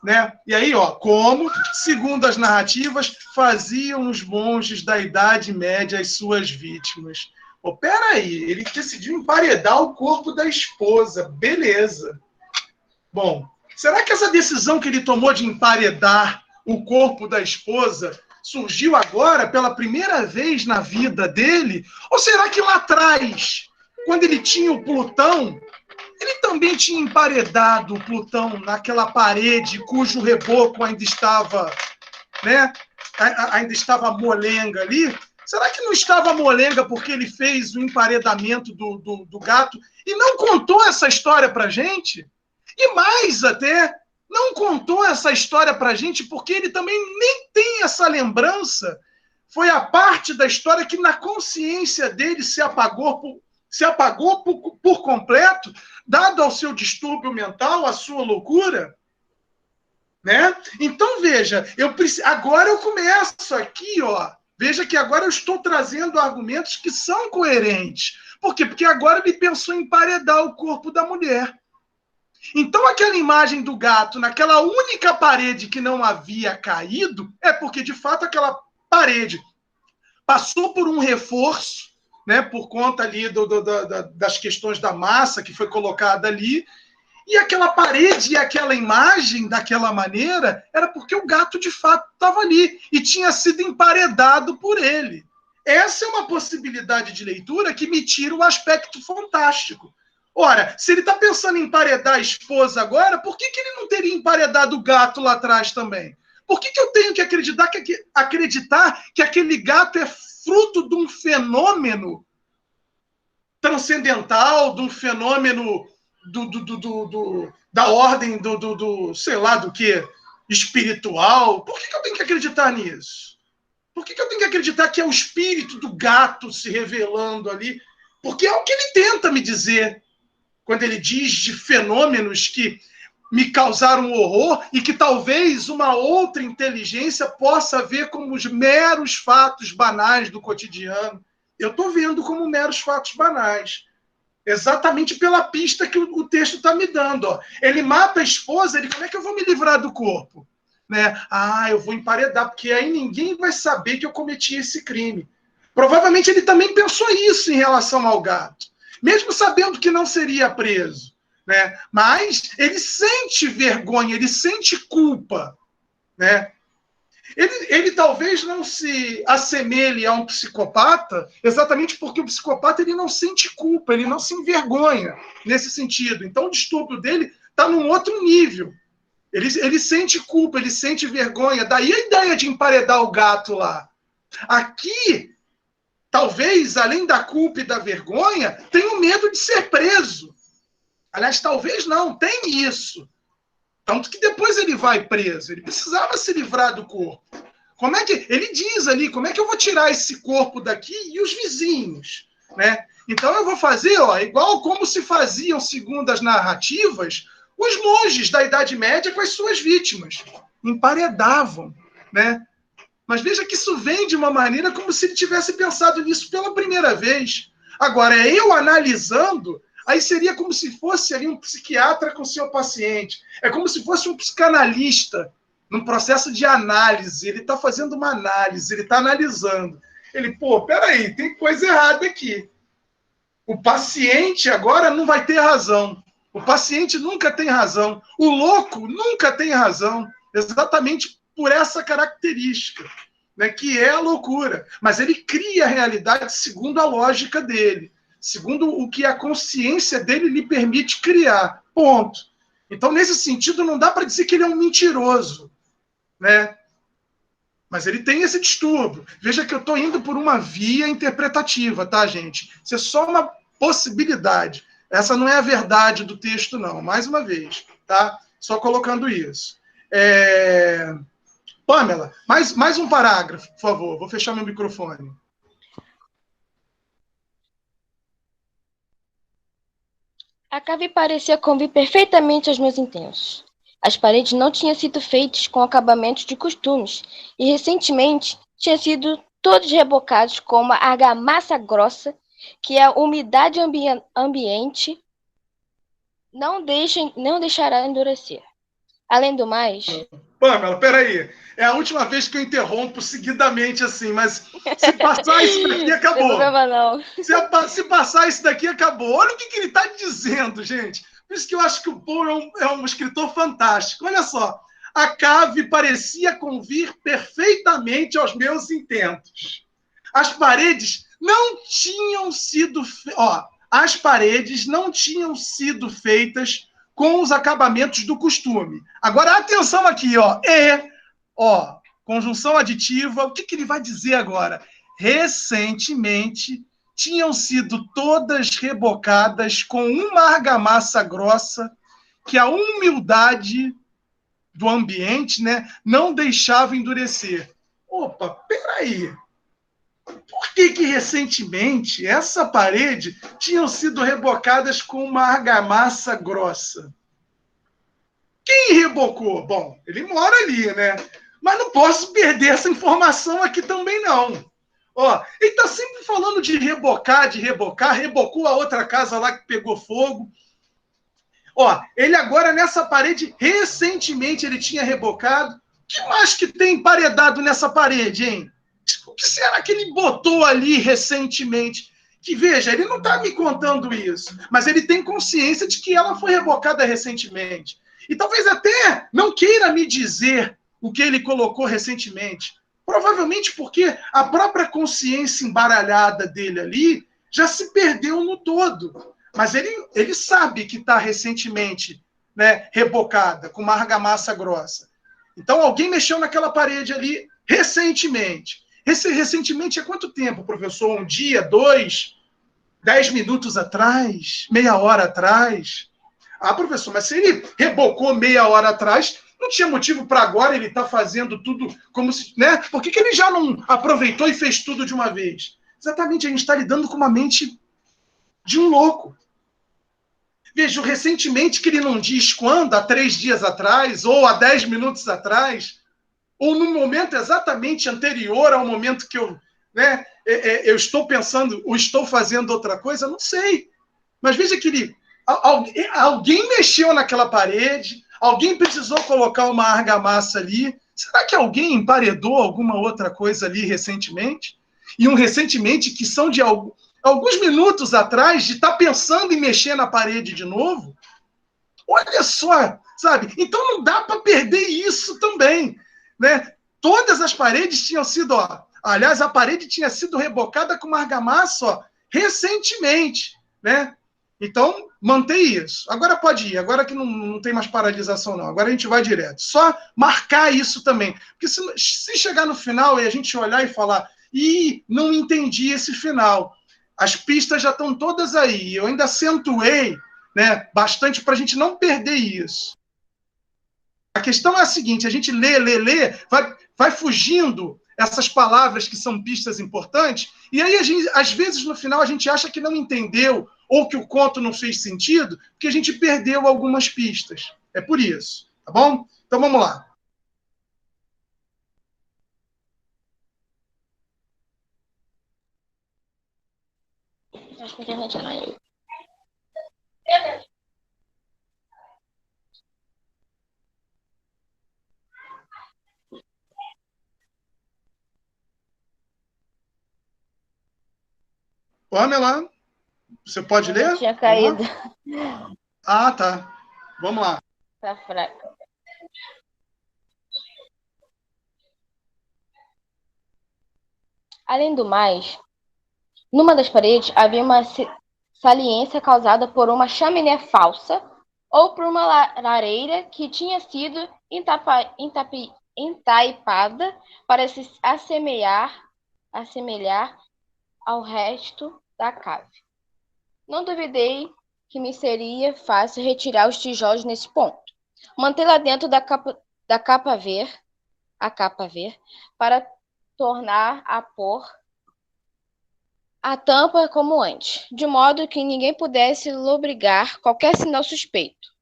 Né? E aí, ó, como, segundo as narrativas, faziam os monges da Idade Média as suas vítimas. Pô, peraí, ele decidiu emparedar o corpo da esposa. Beleza. Bom, será que essa decisão que ele tomou de emparedar o corpo da esposa surgiu agora, pela primeira vez na vida dele? Ou será que lá atrás, quando ele tinha o Plutão, ele também tinha emparedado o Plutão naquela parede cujo reboco ainda estava, né, ainda estava molenga ali? Será que não estava molenga porque ele fez o emparedamento do gato e não contou essa história para a gente? E mais até, não contou essa história para a gente porque ele também nem tem essa lembrança foi a parte da história que na consciência dele se apagou por completo, dado ao seu distúrbio mental, à sua loucura. Né? Então, veja, agora eu começo aqui, ó. Veja que agora eu estou trazendo argumentos que são coerentes. Por quê? Porque agora ele pensou em emparedar o corpo da mulher. Então, aquela imagem do gato naquela única parede que não havia caído, é porque, de fato, aquela parede passou por um reforço, né, por conta ali das questões da massa que foi colocada ali, e aquela parede e aquela imagem daquela maneira era porque o gato, de fato, estava ali e tinha sido emparedado por ele. Essa é uma possibilidade de leitura que me tira o aspecto fantástico. Ora, se ele está pensando em emparedar a esposa agora, por que ele não teria emparedado o gato lá atrás também? Por que eu tenho que acreditar que aquele gato é fruto de um fenômeno transcendental, de um fenômeno da ordem sei lá do que, espiritual? Por que eu tenho que acreditar nisso? Por que eu tenho que acreditar que é o espírito do gato se revelando ali? Porque é o que ele tenta me dizer quando ele diz de fenômenos que me causaram horror e que talvez uma outra inteligência possa ver como os meros fatos banais do cotidiano. Eu estou vendo como meros fatos banais. Exatamente pela pista que o texto está me dando. Ó. Ele mata a esposa, como é que eu vou me livrar do corpo? Né? Eu vou emparedar, porque aí ninguém vai saber que eu cometi esse crime. Provavelmente ele também pensou isso em relação ao gato, mesmo sabendo que não seria preso. Né? Mas ele sente vergonha, ele sente culpa. Né? Ele talvez não se assemelhe a um psicopata, exatamente porque o psicopata ele não sente culpa, ele não se envergonha nesse sentido. Então o distúrbio dele está num outro nível. Ele sente culpa, ele sente vergonha. Daí a ideia de emparedar o gato lá. Aqui, talvez, além da culpa e da vergonha, tem o medo de ser preso. Aliás, talvez não, tem isso. Tanto que depois ele vai preso. Ele precisava se livrar do corpo. Como é que ele diz ali, como é que eu vou tirar esse corpo daqui e os vizinhos? Né? Então eu vou fazer, ó, igual como se faziam, segundo as narrativas, os monges da Idade Média com as suas vítimas. Emparedavam. Né? Mas veja que isso vem de uma maneira como se ele tivesse pensado nisso pela primeira vez. Agora, eu analisando, aí seria como se fosse ali um psiquiatra com seu paciente. É como se fosse um psicanalista num processo de análise. Ele está fazendo uma análise, ele está analisando. Ele, peraí, tem coisa errada aqui. O paciente agora não vai ter razão. O paciente nunca tem razão. O louco nunca tem razão. Exatamente por essa característica, né, que é a loucura. Mas ele cria a realidade segundo a lógica dele, segundo o que a consciência dele lhe permite criar. Ponto. Então, nesse sentido, não dá para dizer que ele é um mentiroso. Né? Mas ele tem esse distúrbio. Veja que eu estou indo por uma via interpretativa, tá, gente? Isso é só uma possibilidade. Essa não é a verdade do texto, não. Mais uma vez, tá? Só colocando isso. Pamela, mais um parágrafo, por favor. Vou fechar meu microfone. A cave parecia convir perfeitamente aos meus intensos. As paredes não tinham sido feitas com acabamentos de costumes e recentemente tinham sido todos rebocados com uma argamassa grossa que a umidade ambiente não deixará endurecer. Além do mais... Pamela, peraí. É a última vez que eu interrompo seguidamente assim, mas se passar isso daqui, acabou. Não tem problema, não. Se passar isso daqui, acabou. Olha o que ele está dizendo, gente. Por isso que eu acho que o Poe é um escritor fantástico. Olha só. A cave parecia convir perfeitamente aos meus intentos. As paredes não tinham sido... as paredes não tinham sido feitas com os acabamentos do costume. Agora, atenção aqui, conjunção aditiva, o que ele vai dizer agora? Recentemente, tinham sido todas rebocadas com uma argamassa grossa que a umidade do ambiente, né, não deixava endurecer. Opa, peraí. que recentemente essa parede tinham sido rebocadas com uma argamassa grossa. Quem rebocou? Bom, ele mora ali, né? Mas não posso perder essa informação aqui também, não. Ó, ele está sempre falando de rebocar, rebocou a outra casa lá que pegou fogo. Ó, ele agora nessa parede, recentemente ele tinha rebocado. O que mais que tem emparedado nessa parede, hein? O que será que ele botou ali recentemente? Que, veja, ele não está me contando isso, mas ele tem consciência de que ela foi rebocada recentemente. E talvez até não queira me dizer o que ele colocou recentemente. Provavelmente porque a própria consciência embaralhada dele ali já se perdeu no todo. Mas ele sabe que está recentemente, né, rebocada, com uma argamassa grossa. Então alguém mexeu naquela parede ali recentemente. Recentemente é quanto tempo, professor? Um dia, 2, 10 minutos atrás? Meia hora atrás? Ah, professor, mas se ele rebocou meia hora atrás, não tinha motivo para agora ele estar fazendo tudo como se... né? Por que ele já não aproveitou e fez tudo de uma vez? Exatamente, a gente está lidando com uma mente de um louco. Vejo recentemente que ele não diz quando, há 3 dias atrás, ou há 10 minutos atrás, ou no momento exatamente anterior ao momento que eu, né, eu estou pensando ou estou fazendo outra coisa, não sei. Mas veja que alguém mexeu naquela parede, alguém precisou colocar uma argamassa ali. Será que alguém emparedou alguma outra coisa ali recentemente? E um recentemente que são de alguns minutos atrás, de estar pensando em mexer na parede de novo? Olha só, sabe? Então não dá para perder isso também, né? Todas as paredes tinham sido, ó, aliás, a parede tinha sido rebocada com uma argamassa, ó, recentemente, né? Então, mantém isso. Agora pode ir, agora que não tem mais paralisação, não. Agora a gente vai direto. Só marcar isso também. Porque se chegar no final e a gente olhar e falar, não entendi esse final. As pistas já estão todas aí. Eu ainda acentuei, né, bastante para a gente não perder isso. A questão é a seguinte, a gente lê, vai fugindo essas palavras que são pistas importantes, e aí, às vezes, no final, a gente acha que não entendeu, ou que o conto não fez sentido, porque a gente perdeu algumas pistas. É por isso, tá bom? Então, vamos lá. Acho que a internet caiu. Pamela, você pode ler? Tinha caído. Ah, tá. Vamos lá. Tá fraca. Além do mais, numa das paredes havia uma saliência causada por uma chaminé falsa ou por uma lareira que tinha sido entaipada para se assemelhar ao resto da cave. Não duvidei que me seria fácil retirar os tijolos nesse ponto, mantê-la dentro da capa ver, para tornar a pôr a tampa como antes, de modo que ninguém pudesse lobrigar qualquer sinal suspeito.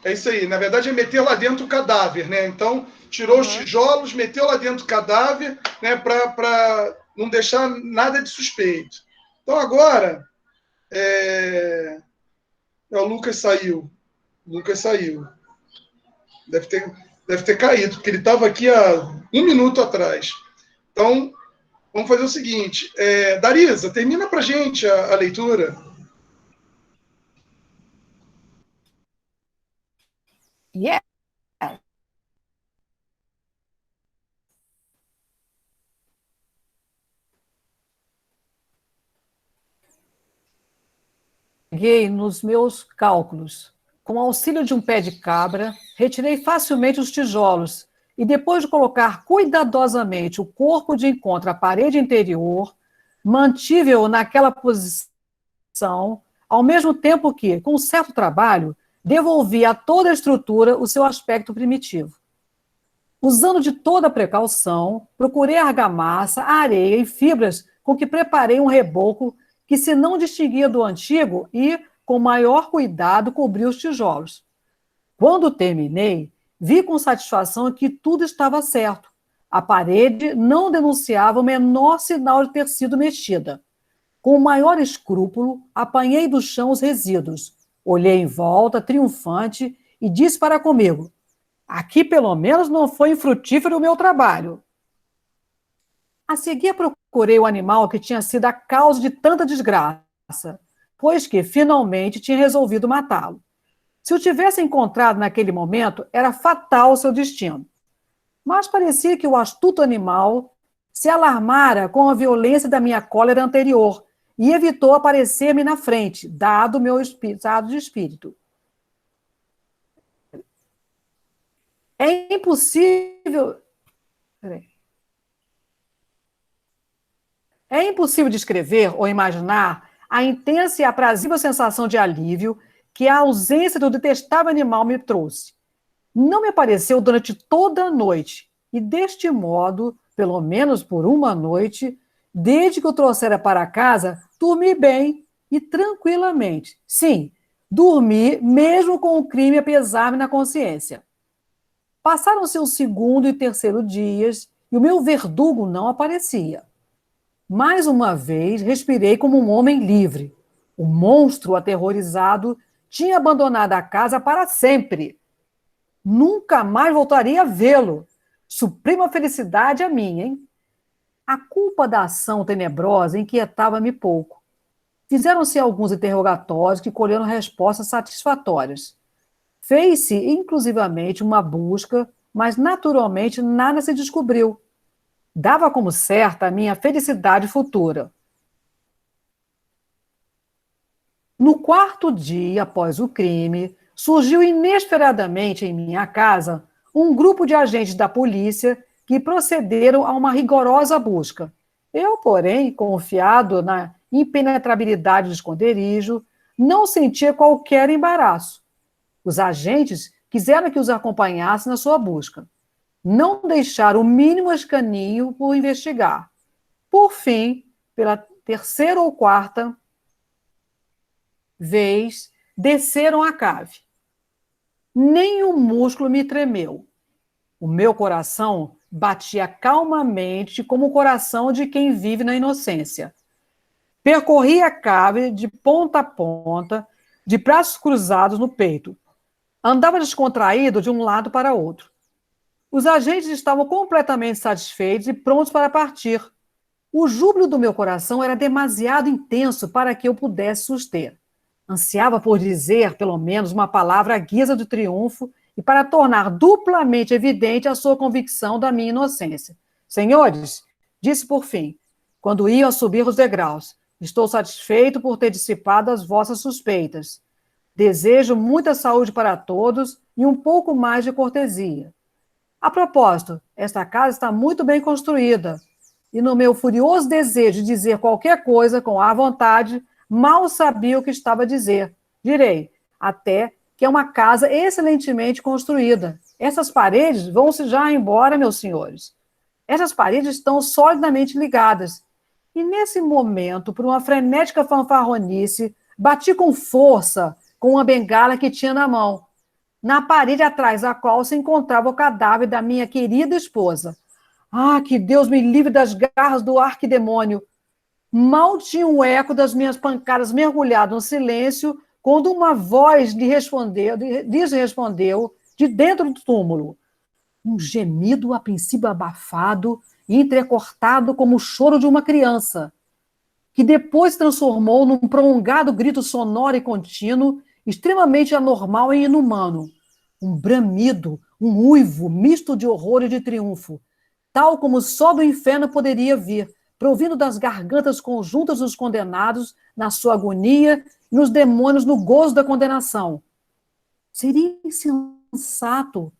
É isso aí. Na verdade, é meter lá dentro o cadáver, né? Então, tirou os tijolos, meteu lá dentro o cadáver, né? Para não deixar nada de suspeito. Então, agora, o Lucas saiu. Deve ter caído, porque ele estava aqui há 1 minuto atrás. Então, vamos fazer o seguinte. Darisa, termina para a gente a leitura. Yeah. Peguei nos meus cálculos. Com o auxílio de um pé de cabra, retirei facilmente os tijolos e, depois de colocar cuidadosamente o corpo de encontro à parede interior, mantive-o naquela posição, ao mesmo tempo que, com certo trabalho, devolvi a toda a estrutura o seu aspecto primitivo. Usando de toda a precaução, procurei argamassa, areia e fibras com que preparei um reboco que se não distinguia do antigo e, com maior cuidado, cobri os tijolos. Quando terminei, vi com satisfação que tudo estava certo. A parede não denunciava o menor sinal de ter sido mexida. Com o maior escrúpulo, apanhei do chão os resíduos. Olhei em volta, triunfante, e disse para comigo: aqui, pelo menos, não foi infrutífero o meu trabalho. A seguir, procurei o animal que tinha sido a causa de tanta desgraça, pois que, finalmente, tinha resolvido matá-lo. Se o tivesse encontrado naquele momento, era fatal o seu destino. Mas parecia que o astuto animal se alarmara com a violência da minha cólera anterior e evitou aparecer-me na frente, dado o meu estado de espírito. É impossível descrever ou imaginar a intensa e aprazível sensação de alívio que a ausência do detestável animal me trouxe. Não me apareceu durante toda a noite, e deste modo, pelo menos por uma noite, desde que o trouxera para casa, dormi bem e tranquilamente. Sim, dormi mesmo com o crime a pesar-me na consciência. Passaram-se o segundo e terceiro dias e o meu verdugo não aparecia. Mais uma vez, respirei como um homem livre. O monstro aterrorizado tinha abandonado a casa para sempre. Nunca mais voltaria a vê-lo. Suprema felicidade a minha, hein? A culpa da ação tenebrosa inquietava-me pouco. Fizeram-se alguns interrogatórios que colheram respostas satisfatórias. Fez-se, inclusivamente, uma busca, mas, naturalmente, nada se descobriu. Dava como certa a minha felicidade futura. No quarto dia após o crime, surgiu inesperadamente em minha casa um grupo de agentes da polícia que procederam a uma rigorosa busca. Eu, porém, confiado na impenetrabilidade do esconderijo, não sentia qualquer embaraço. Os agentes quiseram que os acompanhasse na sua busca. Não deixaram o mínimo escaninho por investigar. Por fim, pela terceira ou quarta vez, desceram a cave. Nem um músculo me tremeu. O meu coração batia calmamente como o coração de quem vive na inocência. Percorri a cave de ponta a ponta, de braços cruzados no peito. Andava descontraído de um lado para outro. Os agentes estavam completamente satisfeitos e prontos para partir. O júbilo do meu coração era demasiado intenso para que eu pudesse suster. Ansiava por dizer, pelo menos, uma palavra à guisa de triunfo e para tornar duplamente evidente a sua convicção da minha inocência. Senhores, disse por fim, quando iam a subir os degraus, estou satisfeito por ter dissipado as vossas suspeitas. Desejo muita saúde para todos e um pouco mais de cortesia. A propósito, esta casa está muito bem construída, e no meu furioso desejo de dizer qualquer coisa com à vontade, mal sabia o que estava a dizer. Direi, até que é uma casa excelentemente construída. Essas paredes vão-se já embora, meus senhores. Essas paredes estão solidamente ligadas. E nesse momento, por uma frenética fanfarronice, bati com força com uma bengala que tinha na mão, na parede atrás da qual se encontrava o cadáver da minha querida esposa. Ah, que Deus me livre das garras do arquidemônio! Mal tinha um eco das minhas pancadas mergulhado no silêncio, quando uma voz lhes respondeu de dentro do túmulo. Um gemido a princípio abafado e entrecortado como o choro de uma criança, que depois se transformou num prolongado grito sonoro e contínuo, extremamente anormal e inumano. Um bramido, um uivo misto de horror e de triunfo, tal como só do inferno poderia vir, provindo das gargantas conjuntas dos condenados na sua agonia e nos demônios no gozo da condenação. Seria insensato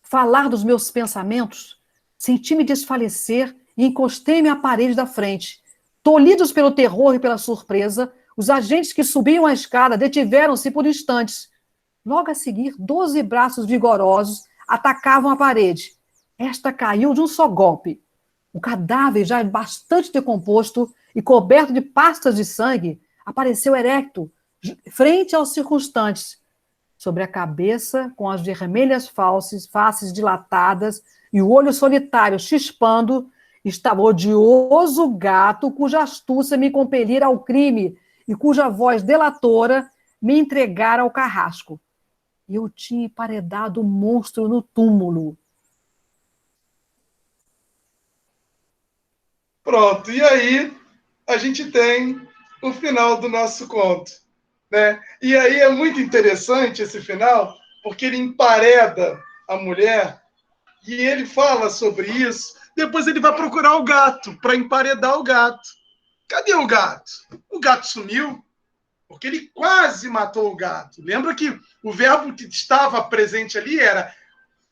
falar dos meus pensamentos? Senti-me desfalecer e encostei-me à parede da frente. Tolhidos pelo terror e pela surpresa, os agentes que subiam a escada detiveram-se por instantes. Logo a seguir, 12 braços vigorosos atacavam a parede. Esta caiu de um só golpe. O cadáver, já bastante decomposto e coberto de pastas de sangue, apareceu erecto, frente aos circunstantes. Sobre a cabeça, com as vermelhas faces dilatadas e o olho solitário chispando, estava o odioso gato cuja astúcia me compelira ao crime e cuja voz delatora me entregara ao carrasco. Eu tinha emparedado o monstro no túmulo. Pronto, e aí a gente tem o final do nosso conto, né? E aí é muito interessante esse final, porque ele empareda a mulher e ele fala sobre isso. Depois ele vai procurar o gato para emparedar o gato. Cadê o gato? O gato sumiu, porque ele quase matou o gato. Lembra que o verbo que estava presente ali era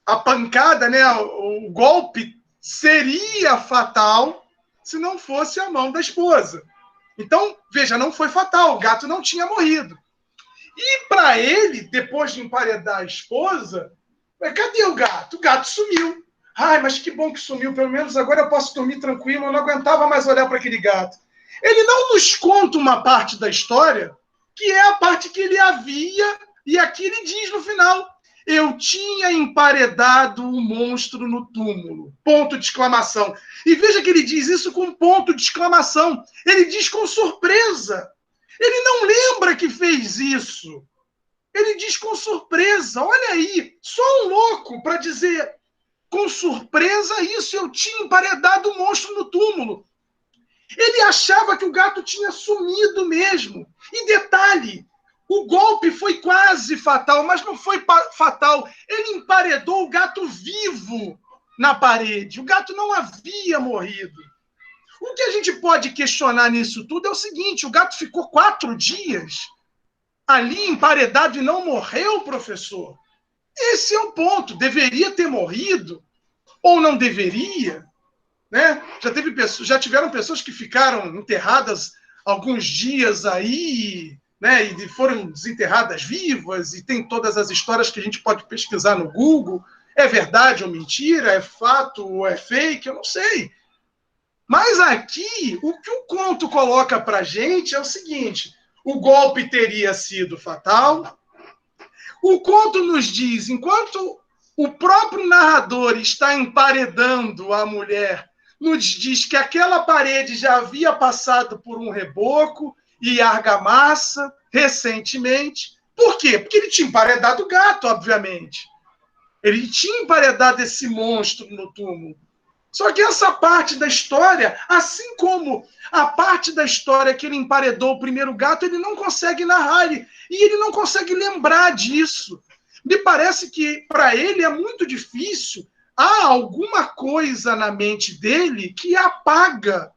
a pancada, né? O golpe seria fatal se não fosse a mão da esposa. Então, veja, não foi fatal, o gato não tinha morrido. E para ele, depois de emparedar a esposa, cadê o gato? O gato sumiu. Ai, mas que bom que sumiu, pelo menos agora eu posso dormir tranquilo, eu não aguentava mais olhar para aquele gato. Ele não nos conta uma parte da história, que é a parte que ele havia, e aqui ele diz no final, eu tinha emparedado o monstro no túmulo. Ponto de exclamação. E veja que ele diz isso com ponto de exclamação. Ele diz com surpresa. Ele não lembra que fez isso. Ele diz com surpresa. Olha aí, só um louco para dizer com surpresa isso, eu tinha emparedado o monstro no túmulo. Ele achava que o gato tinha sumido mesmo. E detalhe, o golpe foi quase fatal, mas não foi fatal. Ele emparedou o gato vivo na parede. O gato não havia morrido. O que a gente pode questionar nisso tudo é o seguinte, o gato ficou 4 dias ali emparedado e não morreu, professor? Esse é o ponto. Deveria ter morrido ou não deveria? Né? Já tiveram pessoas que ficaram enterradas alguns dias aí, né? E foram desenterradas vivas, e tem todas as histórias que a gente pode pesquisar no Google. É verdade ou mentira? É fato ou é fake? Eu não sei. Mas aqui, o que o conto coloca para a gente é o seguinte, o golpe teria sido fatal. O conto nos diz, enquanto o próprio narrador está emparedando a mulher, nos diz que aquela parede já havia passado por um reboco e argamassa recentemente. Por quê? Porque ele tinha emparedado o gato, obviamente. Ele tinha emparedado esse monstro no túmulo. Só que essa parte da história, assim como a parte da história que ele emparedou o primeiro gato, ele não consegue narrar, e ele não consegue lembrar disso. Me parece que, para ele, é muito difícil. Há alguma coisa na mente dele que apaga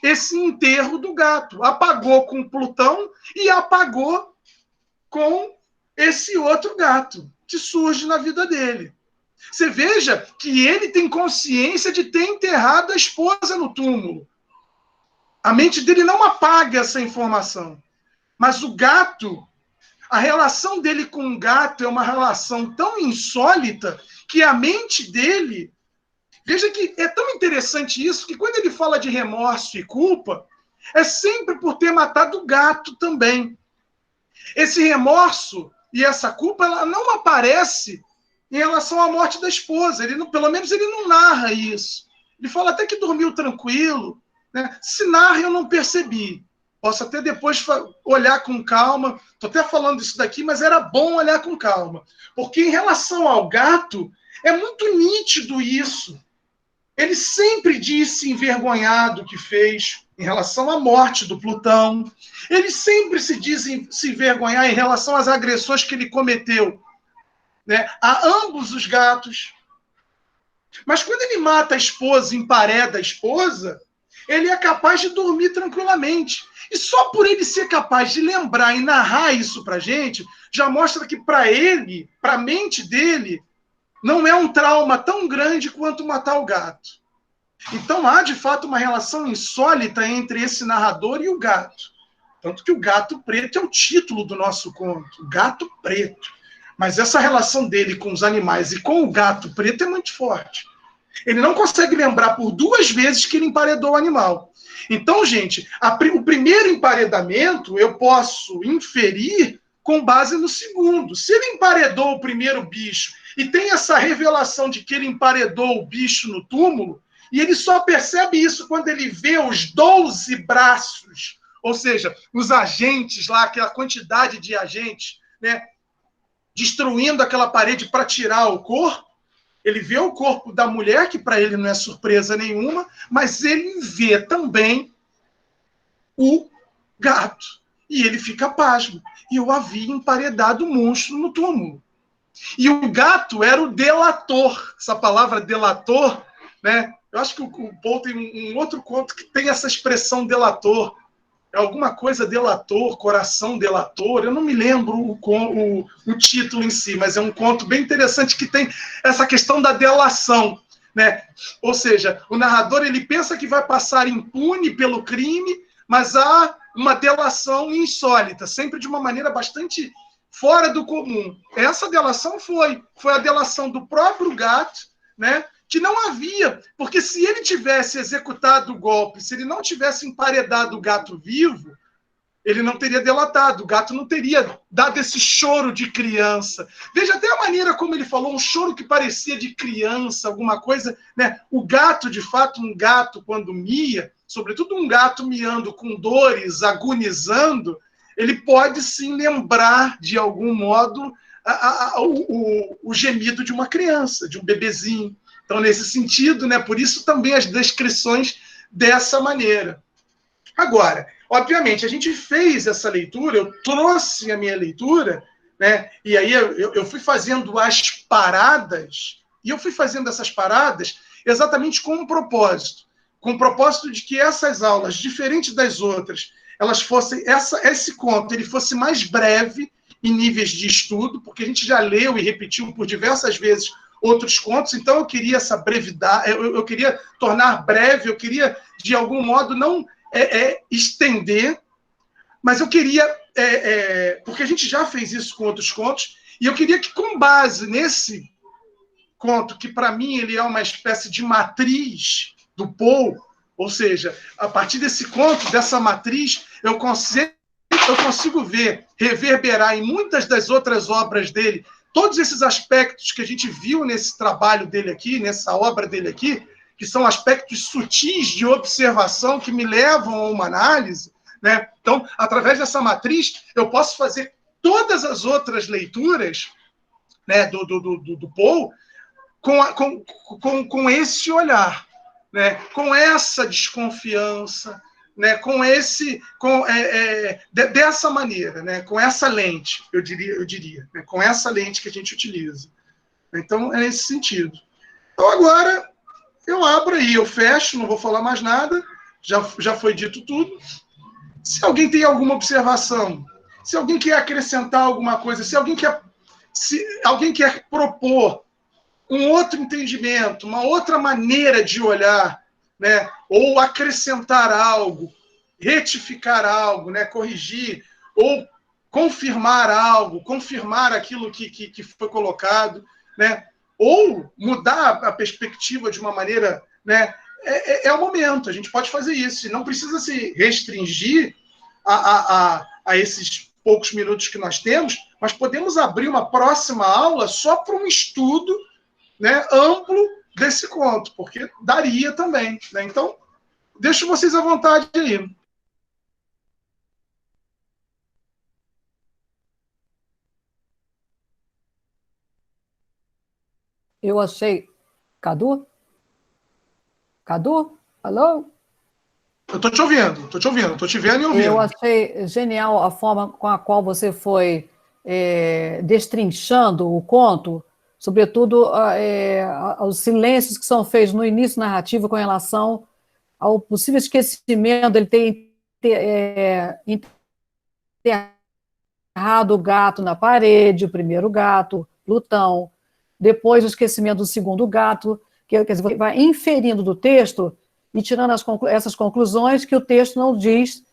esse enterro do gato. Apagou com Plutão e apagou com esse outro gato que surge na vida dele. Você veja que ele tem consciência de ter enterrado a esposa no túmulo. A mente dele não apaga essa informação. Mas o gato, a relação dele com o gato é uma relação tão insólita que a mente dele... Veja que é tão interessante isso, que quando ele fala de remorso e culpa, é sempre por ter matado o gato também. Esse remorso e essa culpa, ela não aparece em relação à morte da esposa. Ele não, pelo menos ele não narra isso. Ele fala até que dormiu tranquilo, né? Se narra, eu não percebi. Posso até depois olhar com calma. Estou até falando isso daqui, mas era bom olhar com calma. Porque em relação ao gato, é muito nítido isso. Ele sempre disse envergonhado que fez em relação à morte do Plutão. Ele sempre se envergonhar em relação às agressões que ele cometeu, né, a ambos os gatos. Mas quando ele mata a esposa, empareda a esposa, ele é capaz de dormir tranquilamente. E só por ele ser capaz de lembrar e narrar isso para a gente, já mostra que para ele, para a mente dele, não é um trauma tão grande quanto matar o gato. Então há, de fato, uma relação insólita entre esse narrador e o gato. Tanto que o gato preto é o título do nosso conto. O gato preto. Mas essa relação dele com os animais e com o gato preto é muito forte. Ele não consegue lembrar por 2 vezes que ele emparedou o animal. Então, gente, o primeiro emparedamento eu posso inferir com base no segundo. Se ele emparedou o primeiro bicho e tem essa revelação de que ele emparedou o bicho no túmulo, e ele só percebe isso quando ele vê os 12 braços, ou seja, os agentes lá, aquela quantidade de agentes, né, destruindo aquela parede para tirar o corpo. Ele vê o corpo da mulher, que para ele não é surpresa nenhuma, mas ele vê também o gato. E ele fica pasmo. E eu havia emparedado o monstro no túmulo. E o gato era o delator. Essa palavra delator, né? Eu acho que o Paul tem um outro conto que tem essa expressão delator. É alguma coisa delator, coração delator. Eu não me lembro o título em si, mas é um conto bem interessante que tem essa questão da delação, né? Ou seja, o narrador ele pensa que vai passar impune pelo crime, mas há uma delação insólita, sempre de uma maneira bastante fora do comum. Essa delação foi a delação do próprio gato, né? Que não havia, porque se ele tivesse executado o golpe, se ele não tivesse emparedado o gato vivo, ele não teria delatado, o gato não teria dado esse choro de criança. Veja até a maneira como ele falou, um choro que parecia de criança, alguma coisa, né? O gato, de fato, um gato quando mia, sobretudo um gato miando com dores, agonizando, ele pode sim lembrar, de algum modo, o gemido de uma criança, de um bebezinho. Então, nesse sentido, né, por isso também as descrições dessa maneira. Agora, obviamente, a gente fez essa leitura, eu trouxe a minha leitura, né, e aí eu fui fazendo as paradas, e eu fui fazendo essas paradas exatamente com um propósito. Com o propósito de que essas aulas, diferentes das outras, elas fossem, esse conto ele fosse mais breve em níveis de estudo, porque a gente já leu e repetiu por diversas vezes outros contos, então eu queria essa brevidade, eu queria tornar breve, eu queria, de algum modo, não estender, mas eu queria, porque a gente já fez isso com outros contos, e eu queria que, com base nesse conto, que para mim ele é uma espécie de matriz do Paul, ou seja, a partir desse conto, dessa matriz, eu consigo ver, reverberar em muitas das outras obras dele, todos esses aspectos que a gente viu nesse trabalho dele aqui, nessa obra dele aqui, que são aspectos sutis de observação que me levam a uma análise, né? Então, através dessa matriz, eu posso fazer todas as outras leituras, né, do Paul com esse olhar, né, com essa desconfiança, né, dessa maneira, né, com essa lente, eu diria, né, com essa lente que a gente utiliza. Então, é nesse sentido. Então, agora, eu abro aí, eu fecho, não vou falar mais nada, já foi dito tudo. Se alguém tem alguma observação, se alguém quer acrescentar alguma coisa, se alguém quer propor um outro entendimento, uma outra maneira de olhar, né, ou acrescentar algo, retificar algo, né, corrigir, ou confirmar algo, confirmar aquilo que foi colocado, né, ou mudar a perspectiva de uma maneira, né, é o momento, a gente pode fazer isso, não precisa se restringir a esses poucos minutos que nós temos, mas podemos abrir uma próxima aula só para um estudo, né, amplo desse conto, porque daria também, né? Então, deixo vocês à vontade aí. Eu achei... Cadu? Cadu? Alô? Eu estou te ouvindo, estou te vendo e ouvindo. Eu achei genial a forma com a qual você foi destrinchando o conto, sobretudo aos silêncios que são feitos no início narrativo com relação ao possível esquecimento dele ter enterrado o gato na parede, o primeiro gato, Plutão, depois o esquecimento do segundo gato, quer dizer, vai inferindo do texto e tirando essas conclusões que o texto não diz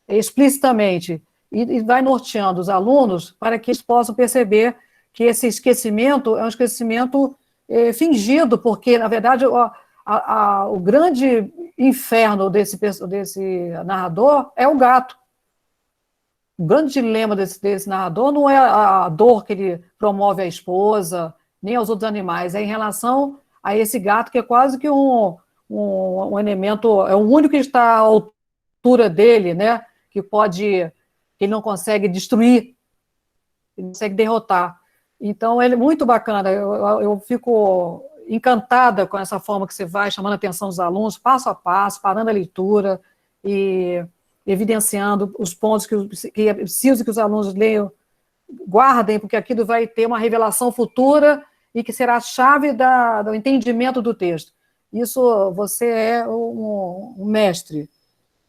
explicitamente, e vai norteando os alunos para que eles possam perceber que esse esquecimento é um esquecimento fingido, porque, na verdade, o grande inferno desse narrador é o gato. O grande dilema desse narrador não é a dor que ele promove à esposa, nem aos outros animais, é em relação a esse gato, que é quase que um elemento, é o único que está à altura dele, né? Que ele não consegue destruir, ele consegue derrotar. Então, ele é muito bacana, eu fico encantada com essa forma que você vai chamando a atenção dos alunos, passo a passo, parando a leitura e evidenciando os pontos que é preciso que os alunos leiam, guardem, porque aquilo vai ter uma revelação futura e que será a chave do entendimento do texto. Isso, você é um mestre.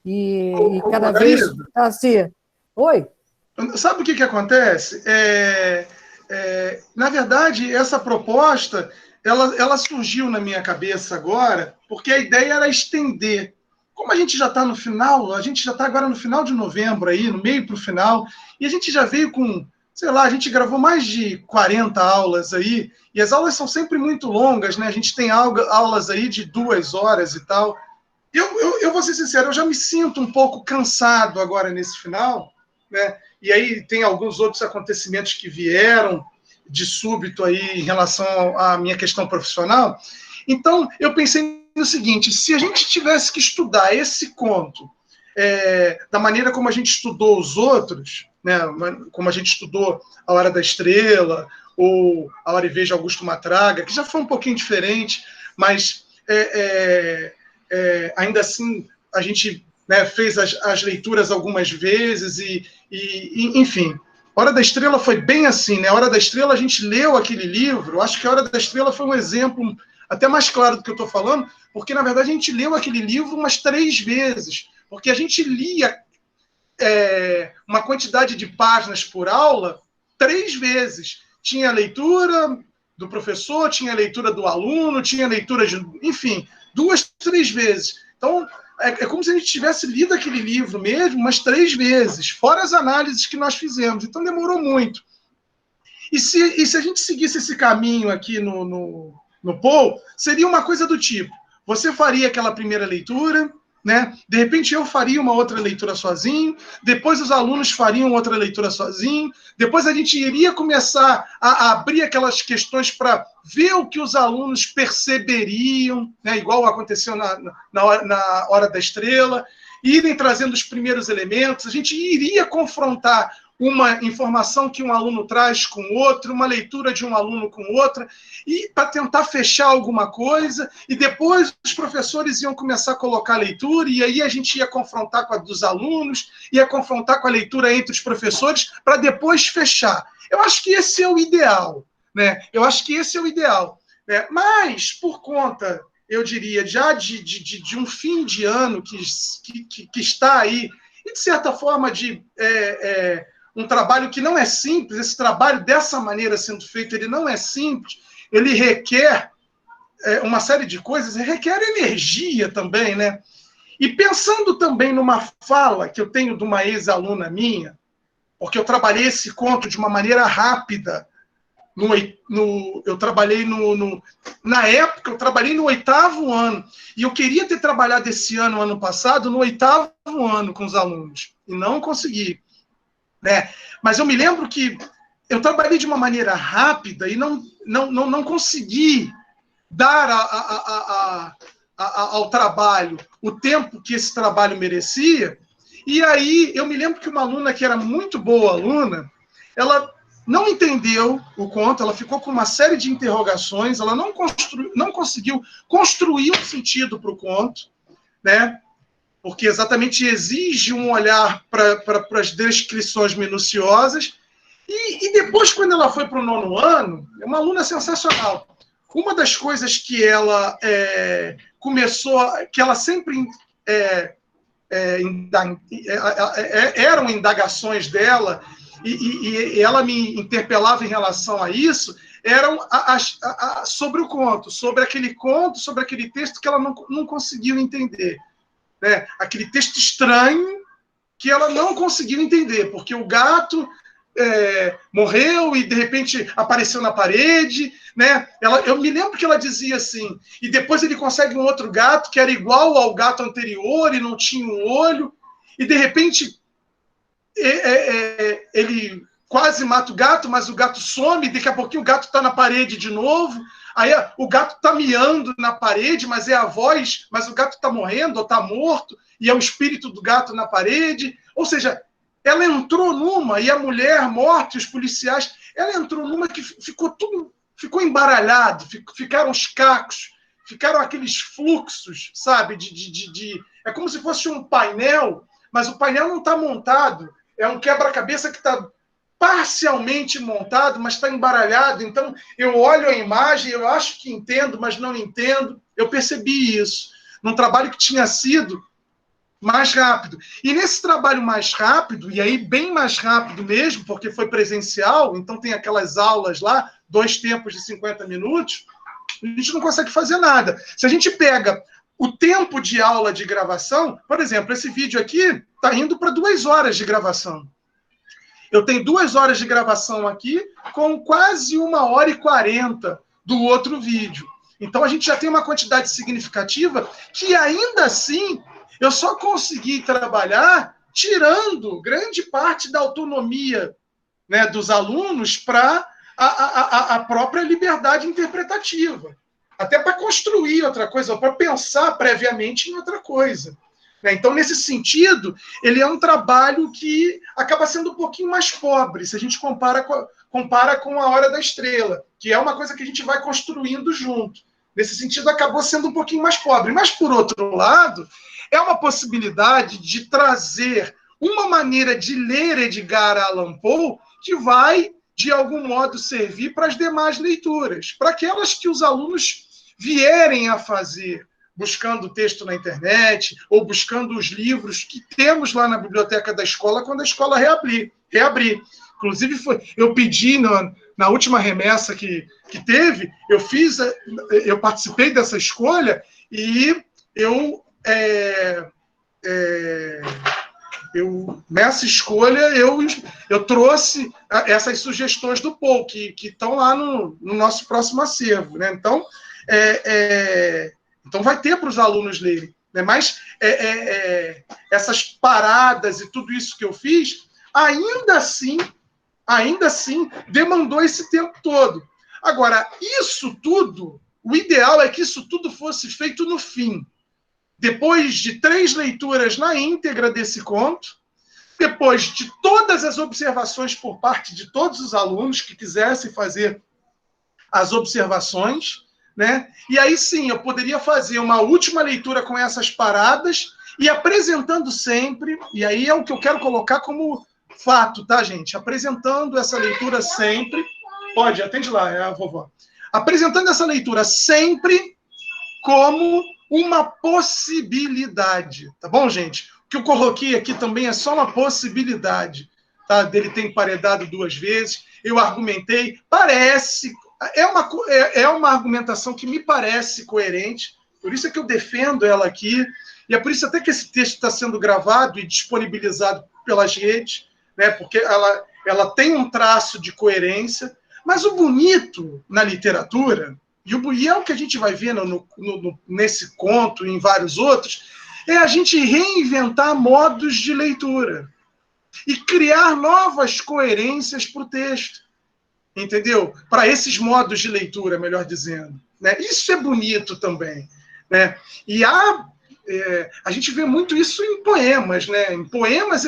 E cada vez... Assim, oi? Sabe o que acontece? Na verdade, essa proposta, ela surgiu na minha cabeça agora, porque a ideia era estender. Como a gente já está no final, a gente já está agora no final de novembro, aí, no meio para o final, e a gente já veio com, sei lá, a gente gravou mais de 40 aulas aí, e as aulas são sempre muito longas, né? A gente tem aulas aí de 2 horas e tal. Eu vou ser sincero, eu já me sinto um pouco cansado agora nesse final, né? E aí tem alguns outros acontecimentos que vieram de súbito aí em relação à minha questão profissional. Então, eu pensei no seguinte, se a gente tivesse que estudar esse conto da maneira como a gente estudou os outros, né, como a gente estudou A Hora da Estrela, ou A Hora e Veja Augusto Matraga, que já foi um pouquinho diferente, mas ainda assim a gente, né, fez as leituras algumas vezes enfim, A Hora da Estrela foi bem assim, né? A Hora da Estrela a gente leu aquele livro, acho que A Hora da Estrela foi um exemplo até mais claro do que eu estou falando, porque na verdade a gente leu aquele livro umas 3 vezes, porque a gente lia uma quantidade de páginas por aula 3 vezes. Tinha a leitura do professor, tinha a leitura do aluno, tinha a leitura de... Enfim, 2, 3 vezes. Então, é como se a gente tivesse lido aquele livro mesmo umas 3 vezes, fora as análises que nós fizemos. Então, demorou muito. E se a gente seguisse esse caminho aqui no Paul, seria uma coisa do tipo, você faria aquela primeira leitura, né? De repente eu faria uma outra leitura sozinho, depois os alunos fariam outra leitura sozinho, depois a gente iria começar a abrir aquelas questões para ver o que os alunos perceberiam, né? Igual aconteceu na Hora da Estrela, irem trazendo os primeiros elementos, a gente iria confrontar uma informação que um aluno traz com outro, uma leitura de um aluno com outra, e para tentar fechar alguma coisa, e depois os professores iam começar a colocar a leitura, e aí a gente ia confrontar com a dos alunos, ia confrontar com a leitura entre os professores, para depois fechar. Eu acho que esse é o ideal, né? Eu acho que esse é o ideal. Né? Mas, por conta, eu diria, já de um fim de ano que está aí, e de certa forma um trabalho que não é simples, esse trabalho dessa maneira sendo feito, ele não é simples, ele requer uma série de coisas, requer energia também, né? E pensando também numa fala que eu tenho de uma ex-aluna minha, porque eu trabalhei esse conto de uma maneira rápida, eu trabalhei na época, eu trabalhei no 8º ano, e eu queria ter trabalhado esse ano passado, no 8º ano com os alunos, e não consegui. Né? Mas eu me lembro que eu trabalhei de uma maneira rápida e não consegui dar ao trabalho o tempo que esse trabalho merecia. E aí eu me lembro que uma aluna que era muito boa aluna, ela não entendeu o conto, ela ficou com uma série de interrogações, ela não conseguiu construir um sentido para o conto, né? Porque exatamente exige um olhar para as descrições minuciosas. E depois, quando ela foi para o 9º ano, é uma aluna sensacional. Uma das coisas que ela que ela sempre eram indagações dela, e ela me interpelava em relação a isso, eram sobre o conto, sobre aquele texto que ela não conseguiu entender. Né? Aquele texto estranho que ela não conseguiu entender, porque o gato morreu e de repente apareceu na parede, né? Eu me lembro que ela dizia assim, e depois ele consegue um outro gato que era igual ao gato anterior e não tinha um olho, e de repente ele quase mata o gato, mas o gato some, daqui a pouquinho o gato está na parede de novo, aí o gato está miando na parede, mas é a voz, mas o gato está morrendo ou está morto, e é o espírito do gato na parede, ou seja, ela entrou numa, e a mulher morta, e os policiais, ela entrou numa que ficou embaralhado, ficaram os cacos, ficaram aqueles fluxos, sabe, é como se fosse um painel, mas o painel não está montado, é um quebra-cabeça que está parcialmente montado, mas está embaralhado. Então, eu olho a imagem, eu acho que entendo, mas não entendo. Eu percebi isso num trabalho que tinha sido mais rápido. E nesse trabalho mais rápido, e aí bem mais rápido mesmo, porque foi presencial, então tem aquelas aulas lá, 2 tempos de 50 minutos, a gente não consegue fazer nada. Se a gente pega o tempo de aula de gravação, por exemplo, esse vídeo aqui está indo para 2 horas de gravação. Eu tenho 2 horas de gravação aqui, com quase 1h40 do outro vídeo. Então, a gente já tem uma quantidade significativa que, ainda assim, eu só consegui trabalhar tirando grande parte da autonomia, né, dos alunos para a própria liberdade interpretativa. Até para construir outra coisa, para pensar previamente em outra coisa. Então, nesse sentido, ele é um trabalho que acaba sendo um pouquinho mais pobre, se a gente compara com A Hora da Estrela, que é uma coisa que a gente vai construindo junto. Nesse sentido, acabou sendo um pouquinho mais pobre. Mas, por outro lado, é uma possibilidade de trazer uma maneira de ler Edgar Allan Poe que vai, de algum modo, servir para as demais leituras, para aquelas que os alunos vierem a fazer, buscando texto na internet, ou buscando os livros que temos lá na biblioteca da escola, quando a escola reabrir. Inclusive, eu pedi na última remessa que teve, eu participei dessa escolha e nessa escolha, eu trouxe essas sugestões do Poe, que estão lá no nosso próximo acervo. Né? Então, vai ter para os alunos lerem. Né? Mas essas paradas e tudo isso que eu fiz, ainda assim, demandou esse tempo todo. Agora, isso tudo, o ideal é que isso tudo fosse feito no fim. Depois de 3 leituras na íntegra desse conto, depois de todas as observações por parte de todos os alunos que quisessem fazer as observações, né? E aí sim, eu poderia fazer uma última leitura com essas paradas e apresentando sempre, e aí é o que eu quero colocar como fato, tá, gente? Apresentando essa leitura sempre. Pode, atende lá, é a vovó. Apresentando essa leitura sempre como uma possibilidade, tá bom, gente? O que eu coloquei aqui também é só uma possibilidade, tá? Dele ter emparedado 2 vezes, eu argumentei, parece, é uma argumentação que me parece coerente, por isso é que eu defendo ela aqui, e é por isso até que esse texto está sendo gravado e disponibilizado pelas redes, né? Porque ela tem um traço de coerência, mas o bonito na literatura, e é o que a gente vai ver nesse conto e em vários outros, é a gente reinventar modos de leitura e criar novas coerências para o texto, entendeu? Para esses modos de leitura, melhor dizendo. Né? Isso é bonito também. Né? E a gente vê muito isso em poemas. Né? Em poemas,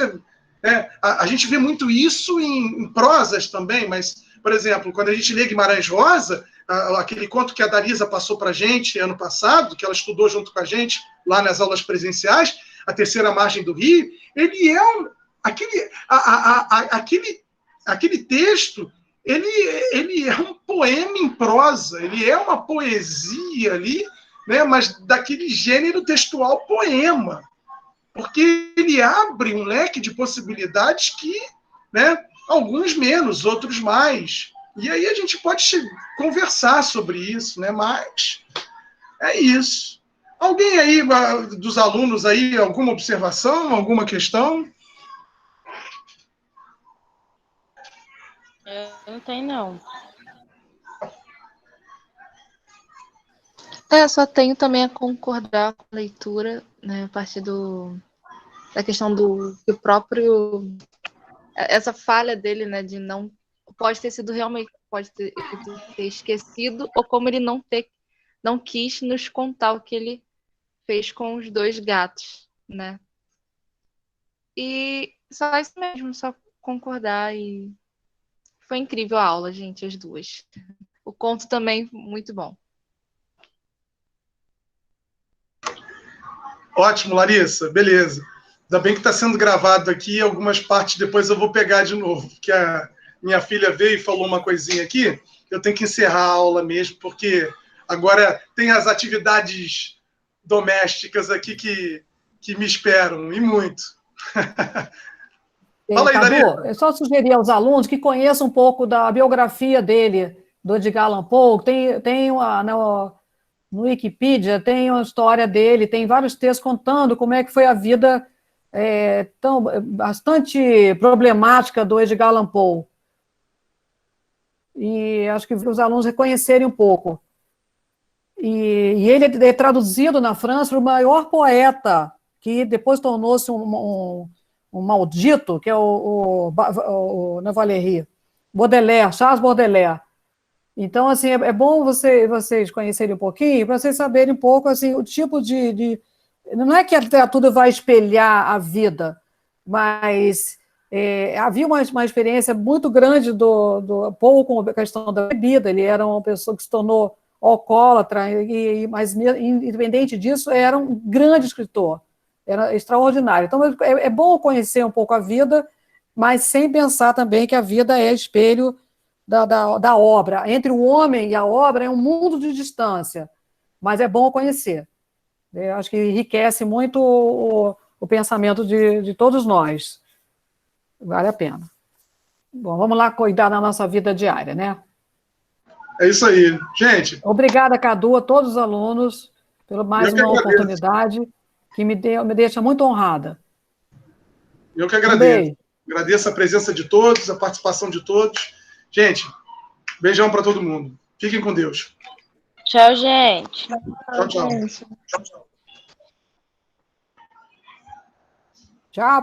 a gente vê muito isso em prosas também, mas, por exemplo, quando a gente lê Guimarães Rosa, aquele conto que a Darisa passou para a gente ano passado, que ela estudou junto com a gente lá nas aulas presenciais, A Terceira Margem do Rio, ele é aquele texto, ele é um poema em prosa, ele é uma poesia ali, né, mas daquele gênero textual poema, porque ele abre um leque de possibilidades que, né, alguns menos, outros mais. E aí a gente pode conversar sobre isso, né? Mas é isso. Alguém aí, dos alunos aí, alguma observação, alguma questão? Não tem, não. Só tenho também a concordar com a leitura, né, a partir da questão do próprio... Essa falha dele, né, de não... Pode ter sido realmente... Pode ter esquecido, ou como ele não quis nos contar o que ele fez com os 2 gatos, né? E só isso mesmo, só concordar. E foi incrível a aula, gente, as 2. O conto também, muito bom. Ótimo, Larissa, beleza. Ainda bem que está sendo gravado aqui, algumas partes depois eu vou pegar de novo, porque a minha filha veio e falou uma coisinha aqui, eu tenho que encerrar a aula mesmo, porque agora tem as atividades domésticas aqui que me esperam, e muito. Fala aí, Cadu, Larissa. é só sugerir aos alunos que conheçam um pouco da biografia dele, do Edgar Allan Poe. Tem no Wikipedia, tem uma história dele, tem vários textos contando como é que foi a vida bastante problemática do Edgar Allan Poe. E acho que os alunos reconhecerem um pouco. E ele é traduzido na França para o maior poeta, que depois tornou-se um maldito, que é o Valéry, Baudelaire, Charles Baudelaire. Então, assim, é bom vocês conhecerem um pouquinho, para vocês saberem um pouco, assim, o tipo de... Não é que a literatura vai espelhar a vida, mas havia uma experiência muito grande do Poe com a questão da bebida. Ele era uma pessoa que se tornou alcoólatra, mas, independente disso, era um grande escritor. Era extraordinário. Então, é bom conhecer um pouco a vida, mas sem pensar também que a vida é espelho da obra. Entre o homem e a obra é um mundo de distância, mas é bom conhecer. Eu acho que enriquece muito o pensamento de todos nós. Vale a pena. Bom, vamos lá cuidar da nossa vida diária, né? É isso aí. Gente... Obrigada, Cadu, a todos os alunos, pela mais uma oportunidade que me deixa muito honrada. Eu que agradeço. Agradeço a presença de todos, a participação de todos. Gente, beijão para todo mundo. Fiquem com Deus. Tchau, gente. Tchau, tchau. Tchau.